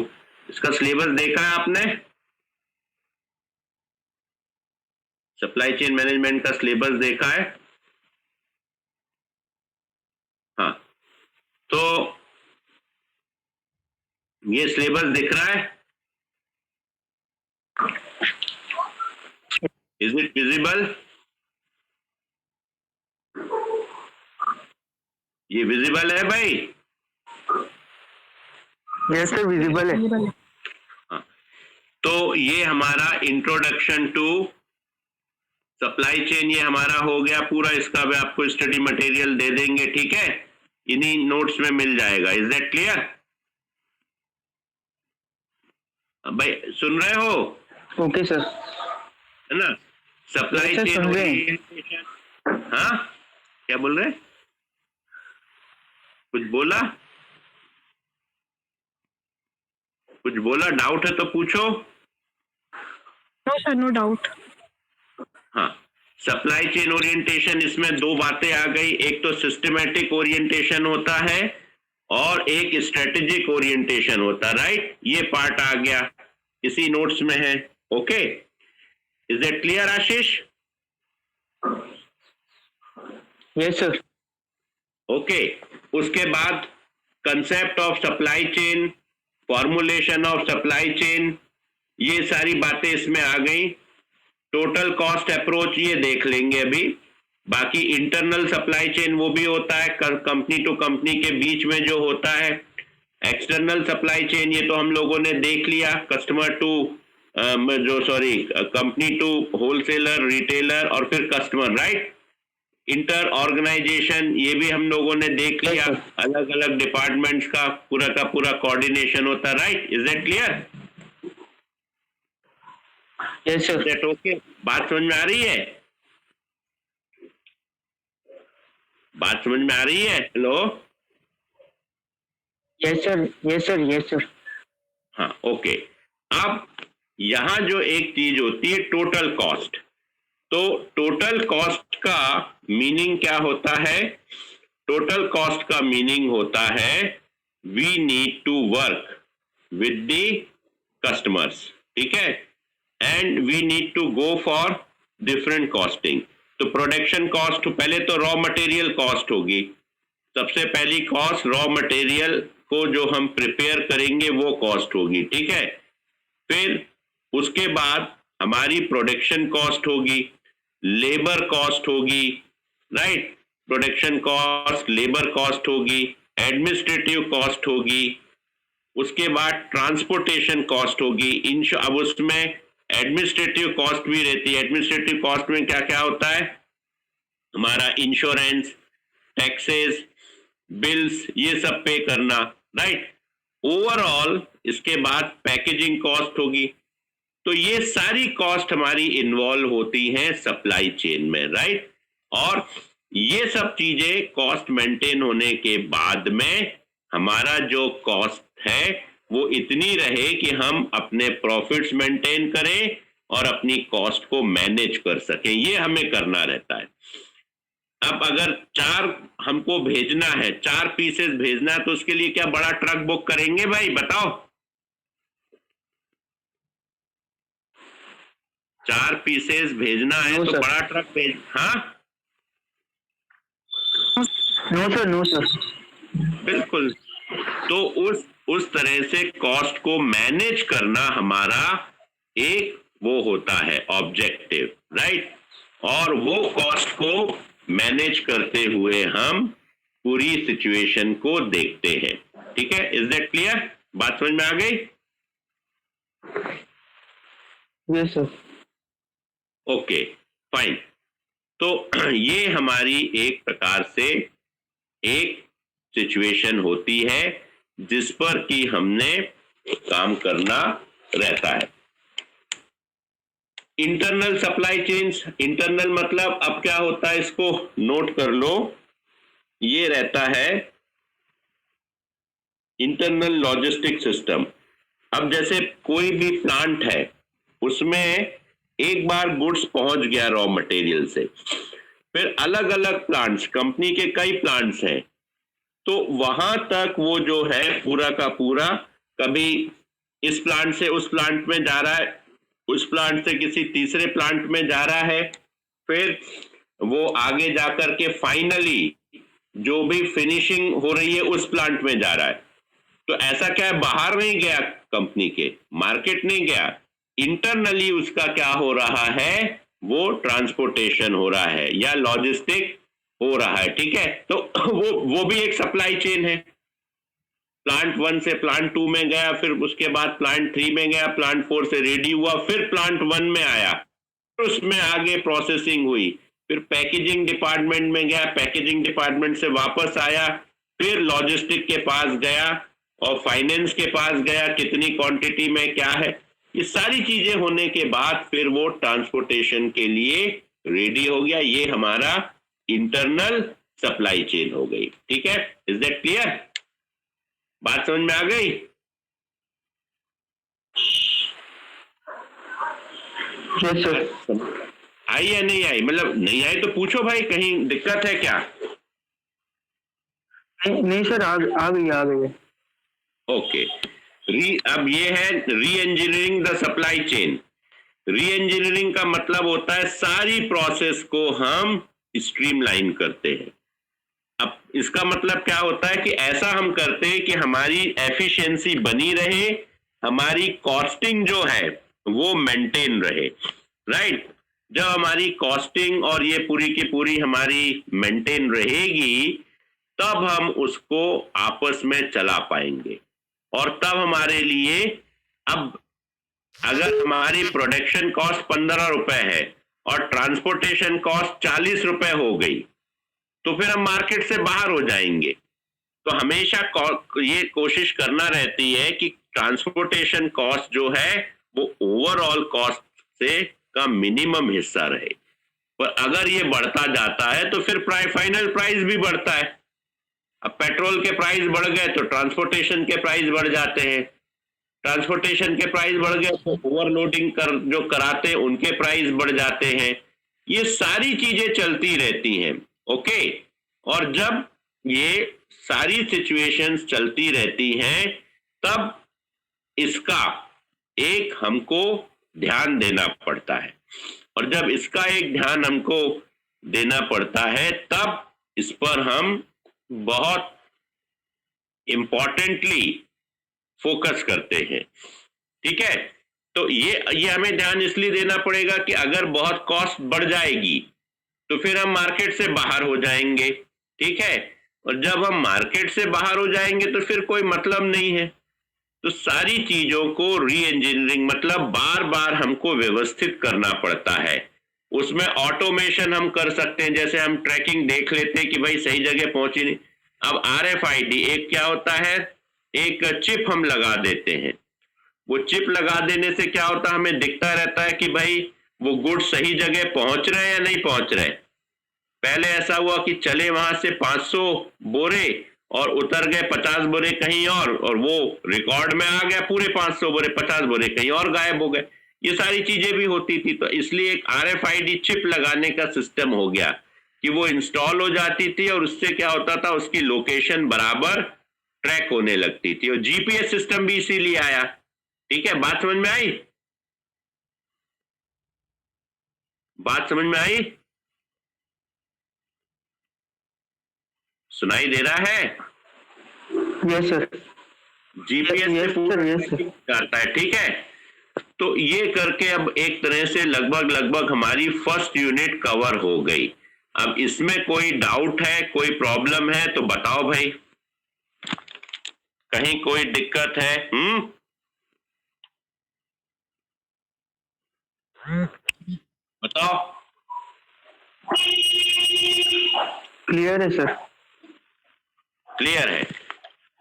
इसका सिलेबस देखा है आपने? सप्लाई चेन मैनेजमेंट का सिलेबस देखा है? हाँ, तो ये सिलेबस दिख रहा है? Is it visible? ये विजिबल है भाई? यस सर, विजिबल है। हाँ, तो ये हमारा इंट्रोडक्शन टू सप्लाई चेन ये हमारा हो गया पूरा। इसका भी आपको स्टडी मटेरियल दे देंगे, ठीक है, इन्हीं नोट्स में मिल जाएगा। इज दैट क्लियर भाई? सुन रहे हो? ओके सर, है ना? Supply chain orientation. हाँ, क्या बोल रहे? कुछ बोला? कुछ बोला? डाउट है तो पूछो। No, sir, no doubt. हाँ, सप्लाई चेन ओरिएंटेशन, इसमें दो बातें आ गई। एक तो सिस्टमैटिक ओरिएंटेशन होता है और एक स्ट्रेटेजिक ओरिएंटेशन होता है। राइट, ये पार्ट आ गया, इसी नोट्स में है। Okay, is that clear Ashish? Yes sir. Okay, उसके बाद concept of supply chain, formulation of supply chain, ये सारी बातें इसमें आ गई। टोटल कॉस्ट अप्रोच ये देख लेंगे अभी। बाकी इंटरनल सप्लाई चेन वो भी होता है कंपनी टू कंपनी के बीच में जो होता है। एक्सटर्नल सप्लाई चेन ये तो हम लोगों ने देख लिया, customer to company to wholesaler, retailer और फिर कस्टमर। राइट, इंटर ऑर्गेनाइजेशन ये भी हम लोगों ने देख लिया, अलग अलग डिपार्टमेंट्स का पूरा कोऑर्डिनेशन होता है। Right, is that clear? Yes sir. That okay? बात समझ में आ रही है? बात समझ में आ रही है? Hello? Yes sir, yes sir, yes sir. हाँ, ओके। अब यहां जो एक चीज होती है टोटल कॉस्ट, तो टोटल कॉस्ट का मीनिंग क्या होता है? टोटल कॉस्ट का मीनिंग होता है we need to work with the customers, ठीक है, and we need to go for different costing. तो प्रोडक्शन कॉस्ट, पहले तो रॉ मटेरियल कॉस्ट होगी। सबसे पहली कॉस्ट रॉ मटेरियल को जो हम प्रिपेयर करेंगे वो कॉस्ट होगी, ठीक है। फिर उसके बाद हमारी प्रोडक्शन कॉस्ट होगी, लेबर कॉस्ट होगी, right, production cost, labour cost होगी, एडमिनिस्ट्रेटिव कॉस्ट होगी, उसके बाद ट्रांसपोर्टेशन कॉस्ट होगी। अब उसमें एडमिनिस्ट्रेटिव कॉस्ट भी रहती है। एडमिनिस्ट्रेटिव कॉस्ट में क्या क्या होता है? हमारा इंश्योरेंस, टैक्सेस, बिल्स, ये सब पे करना, राइट। ओवरऑल इसके बाद पैकेजिंग कॉस्ट होगी। तो ये सारी कॉस्ट हमारी इन्वॉल्व होती हैं सप्लाई चेन में, राइट। और ये सब चीजें कॉस्ट मेंटेन होने के बाद में हमारा जो कॉस्ट है वो इतनी रहे कि हम अपने प्रॉफिट्स मेंटेन करें और अपनी कॉस्ट को मैनेज कर सकें, ये हमें करना रहता है। अब अगर 4 हमको भेजना है, 4 पीसेस भेजना है, तो उसके लिए क्या बड़ा ट्रक बुक करेंगे भाई, बताओ? 4 पीसेस भेजना है No, तो sir. बड़ा ट्रक भेज, हाँ नो सर। बिल्कुल। तो उस तरह से कॉस्ट को मैनेज करना हमारा एक वो होता है ऑब्जेक्टिव, राइट। और वो कॉस्ट को मैनेज करते हुए हम पूरी सिचुएशन को देखते हैं, ठीक है। Is that clear? बात समझ में आ गई? Yes sir. Okay, fine. तो ये हमारी एक प्रकार से एक सिचुएशन होती है जिस पर कि हमने काम करना रहता है। इंटरनल सप्लाई चेन्स, इंटरनल मतलब अब क्या होता है, इसको नोट कर लो, ये रहता है इंटरनल लॉजिस्टिक सिस्टम। अब जैसे कोई भी प्लांट है, उसमें एक बार गुड्स पहुंच गया रॉ मटेरियल से, फिर अलग अलग प्लांट्स, कंपनी के कई प्लांट्स हैं, तो वहां तक वो जो है पूरा का पूरा कभी इस प्लांट से उस प्लांट में जा रहा है, उस प्लांट से किसी तीसरे प्लांट में जा रहा है, फिर वो आगे जाकर के फाइनली जो भी फिनिशिंग हो रही है उस प्लांट में जा रहा है। तो ऐसा क्या है, बाहर नहीं गया कंपनी के, मार्केट नहीं गया, इंटरनली उसका क्या हो रहा है, वो ट्रांसपोर्टेशन हो रहा है या लॉजिस्टिक हो रहा है, ठीक है। तो वो भी एक सप्लाई चेन है। प्लांट 1 से प्लांट 2 में गया, फिर उसके बाद प्लांट 3 में गया, प्लांट 4 से रेडी हुआ, फिर प्लांट 1 में आया, फिर उसमें आगे प्रोसेसिंग हुई, फिर पैकेजिंग डिपार्टमेंट में गया, पैकेजिंग डिपार्टमेंट से वापस आया, फिर लॉजिस्टिक के पास गया और फाइनेंस के पास गया, कितनी क्वांटिटी में क्या है, ये सारी चीजें होने के बाद फिर वो ट्रांसपोर्टेशन के लिए रेडी हो गया। ये हमारा इंटरनल सप्लाई चेन हो गई, ठीक है। Is that clear? बात समझ में आ गई? Yes sir. आई या नहीं आई? मतलब नहीं आई तो पूछो भाई, कहीं दिक्कत है क्या? नहीं सर, आ गई। ओके। अब ये है री इंजीनियरिंग द सप्लाई चेन। री इंजीनियरिंग का मतलब होता है सारी प्रोसेस को हम स्ट्रीमलाइन करते हैं। अब इसका मतलब क्या होता है कि ऐसा हम करते हैं कि हमारी एफिशिएंसी बनी रहे, हमारी कॉस्टिंग जो है वो मेंटेन रहे, राइट। जब हमारी कॉस्टिंग और ये पूरी की पूरी हमारी मेंटेन रहेगी, तब हम उसको आपस में चला पाएंगे। और तब हमारे लिए, अब अगर हमारी प्रोडक्शन कॉस्ट 15 रुपए है और ट्रांसपोर्टेशन कॉस्ट 40 रुपए हो गई, तो फिर हम मार्केट से बाहर हो जाएंगे। तो हमेशा ये कोशिश करना रहती है कि ट्रांसपोर्टेशन कॉस्ट जो है वो ओवरऑल कॉस्ट से का मिनिमम हिस्सा रहे। पर अगर ये बढ़ता जाता है तो फिर फाइनल प्राइस भी बढ़ता है। अब पेट्रोल के प्राइस बढ़ गए तो ट्रांसपोर्टेशन के प्राइस बढ़ जाते हैं, ट्रांसपोर्टेशन के प्राइस बढ़ गए तो ओवरलोडिंग जो कराते हैं उनके प्राइस बढ़ जाते हैं। ये सारी चीजें चलती रहती हैं, ओके। और जब ये सारी सिचुएशंस चलती रहती हैं, तब इसका एक हमको ध्यान देना पड़ता है। और जब इसका एक ध्यान हमको देना पड़ता है, तब इस पर हम बहुत इंपॉर्टेंटली फोकस करते हैं, ठीक है। तो ये हमें ध्यान इसलिए देना पड़ेगा कि अगर बहुत कॉस्ट बढ़ जाएगी तो फिर हम मार्केट से बाहर हो जाएंगे, ठीक है। और जब हम मार्केट से बाहर हो जाएंगे तो फिर कोई मतलब नहीं है। तो सारी चीजों को री इंजीनियरिंग मतलब बार बार हमको व्यवस्थित करना पड़ता है। उसमें ऑटोमेशन हम कर सकते हैं, जैसे हम ट्रैकिंग देख लेते हैं कि भाई सही जगह पहुंची नहीं, अब RFID एक क्या होता है, एक चिप हम लगा देते हैं। वो चिप लगा देने से क्या होता है, हमें दिखता रहता है कि भाई वो गुड सही जगह पहुंच रहे हैं या नहीं पहुंच रहे। पहले ऐसा हुआ कि चले वहां से 500 बोरे और उतर गए 50 बोरे कहीं और वो रिकॉर्ड में आ गया पूरे 500 बोरे, 50 बोरे कहीं और गायब हो गए। ये सारी चीजें भी होती थी। तो इसलिए एक RFID चिप लगाने का सिस्टम हो गया कि वो इंस्टॉल हो जाती थी और उससे क्या होता था, उसकी लोकेशन बराबर ट्रैक होने लगती थी। और GPS सिस्टम भी इसीलिए आया। ठीक है, बात समझ में आई? बात समझ में आई? सुनाई दे रहा है? Yes sir. GPS से पूरा जाता है। ठीक है, तो ये करके अब एक तरह से लगभग हमारी फर्स्ट यूनिट कवर हो गई। अब इसमें कोई डाउट है, कोई प्रॉब्लम है तो बताओ भाई, कहीं कोई दिक्कत है? बताओ। क्लियर है सर। क्लियर है,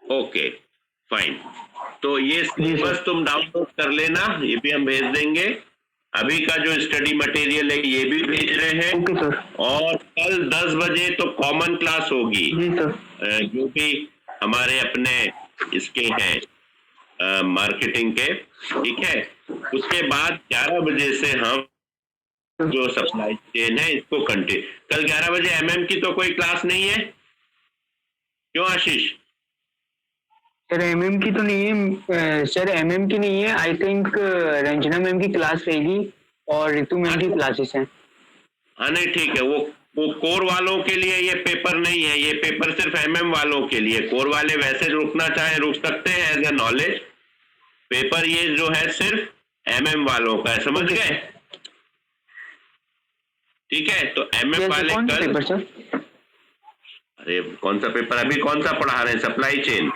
ओके फाइन। तो ये सिलेबस तुम डाउनलोड कर लेना, ये भी हम भेज देंगे। अभी का जो स्टडी मटेरियल है ये भी भेज रहे हैं। Okay sir. और कल 10 बजे तो कॉमन क्लास होगी। जी सर। जो भी हमारे अपने इसके हैं मार्केटिंग के, ठीक है। उसके बाद 11 बजे से हम जो सप्लाई चेन है इसको कंटिन्यू। कल 11 बजे MM की तो कोई क्लास नहीं है, क्यों आशीष? सर MM की तो नहीं है सर, MM की नहीं है। आई थिंक रंजना मैम की क्लास रहेगी और रितु मैम की क्लासेस हैं। हाँ नहीं ठीक है, वो कोर वालों के लिए ये पेपर नहीं है, ये पेपर सिर्फ MM वालों के लिए। कोर वाले वैसे रुकना चाहे रुक सकते हैं एज ए नॉलेज। पेपर ये जो है सिर्फ MM वालों का है, समझ गए? ठीक है, तो MM वाले कौन सा कल। Paper sir? अरे कौन सा पेपर? अभी कौन सा पढ़ा रहे हैं? Supply chain.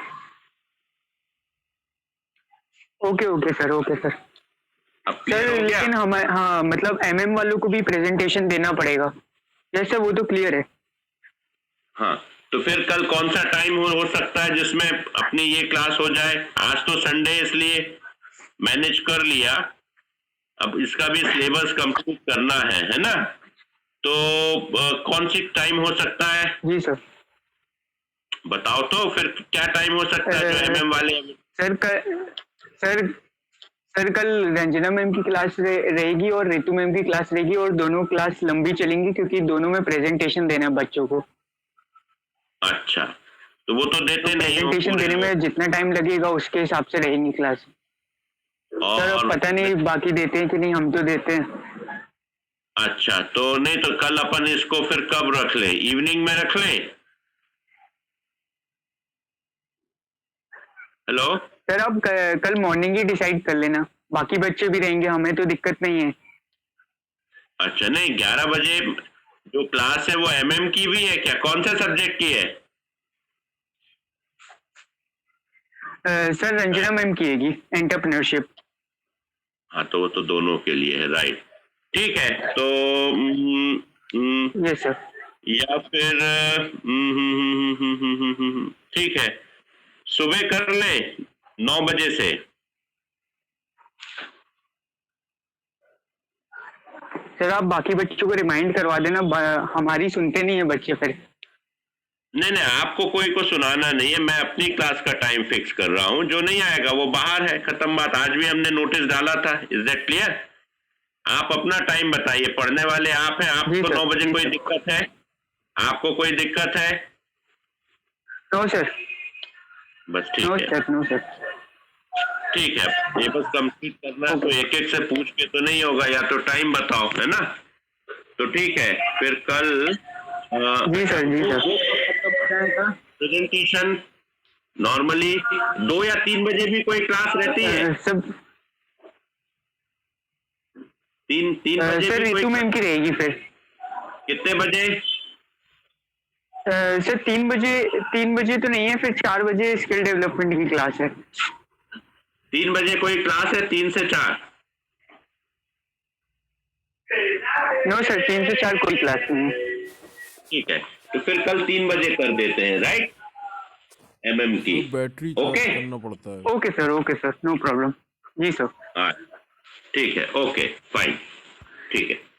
Okay sir, okay sir. अब सर लेकिन हमें, हाँ मतलब MM वालों को भी प्रेजेंटेशन देना पड़ेगा। जैसे वो तो क्लियर है। हाँ, तो फिर कल कौन सा टाइम हो सकता है जिसमें अपनी ये क्लास हो जाए? आज तो संडे इसलिए मैनेज कर लिया, अब इसका भी सिलेबस कंप्लीट करना है ना? तो कौन सी टाइम हो सकता है? जी सर। बताओ तो फिर क्या टाइम हो सकता है जो MM वाले? सर कल रंजना मैम की क्लास रहेगी और रितु मैम की क्लास रहेगी और दोनों क्लास लंबी चलेंगी क्योंकि दोनों में प्रेजेंटेशन देना है बच्चों को। अच्छा, तो वो तो देते नहीं हो। प्रेजेंटेशन देने में जितना टाइम लगेगा उसके हिसाब से रहेंगी क्लास। सर पता नहीं बाकी देते हैं कि नहीं, हम तो देते हैं। अच्छा, तो नहीं तो कल अपन इसको फिर कब रख ले? इवनिंग में रख ले? हेलो सर आप कल मॉर्निंग ही डिसाइड कर लेना, बाकी बच्चे भी रहेंगे, हमें तो दिक्कत नहीं है। अच्छा, नहीं 11 बजे जो क्लास है वो MM की भी है क्या? कौन सा सब्जेक्ट की है? सर रंजना मैम की है एंटरप्रेन्योरशिप। हाँ, तो वो तो दोनों के लिए है, राइट। ठीक है, तो यस सर। या फिर ठीक है, सुबह कर ले 9 बजे से। सर आप बाकी बच्चों को रिमाइंड करवा देना, हमारी सुनते नहीं है बच्चे फिर। नहीं, आपको कोई को सुनाना नहीं है, मैं अपनी क्लास का टाइम फिक्स कर रहा हूँ। जो नहीं आएगा वो बाहर है, खत्म बात। आज भी हमने नोटिस डाला था, इज दैट क्लियर? आप अपना टाइम बताइए, पढ़ने वाले आप हैं। आपको 9 बजे कोई दिक्कत है? आपको कोई दिक्कत है? No sir. बस ठीक है। No sir. ठीक है, ये बस कंप्लीट करना है, तो एक एक से पूछ के तो नहीं होगा, या तो टाइम बताओ, है ना? तो ठीक है, फिर कल जी सर। प्रेजेंटेशन नॉर्मली 2 या 3 बजे भी कोई क्लास रहती है? सब 3 बजे सर रितु मैम की रहेगी फिर। कितने बजे? सर 3 बजे तो नहीं है, फिर 4 बजे स्किल डेवलपमेंट की क्लास है। 3 बजे कोई क्लास है? 3 से 4? नो सर, 3 से 4 कोई क्लास नहीं है। ठीक है, तो फिर कल 3 बजे कर देते हैं, राइट? mm की। तो बैटरी चार्ज ओके करना पड़ता है। Okay sir no problem. जी सर। ठीक है, ओके फाइन, ठीक है।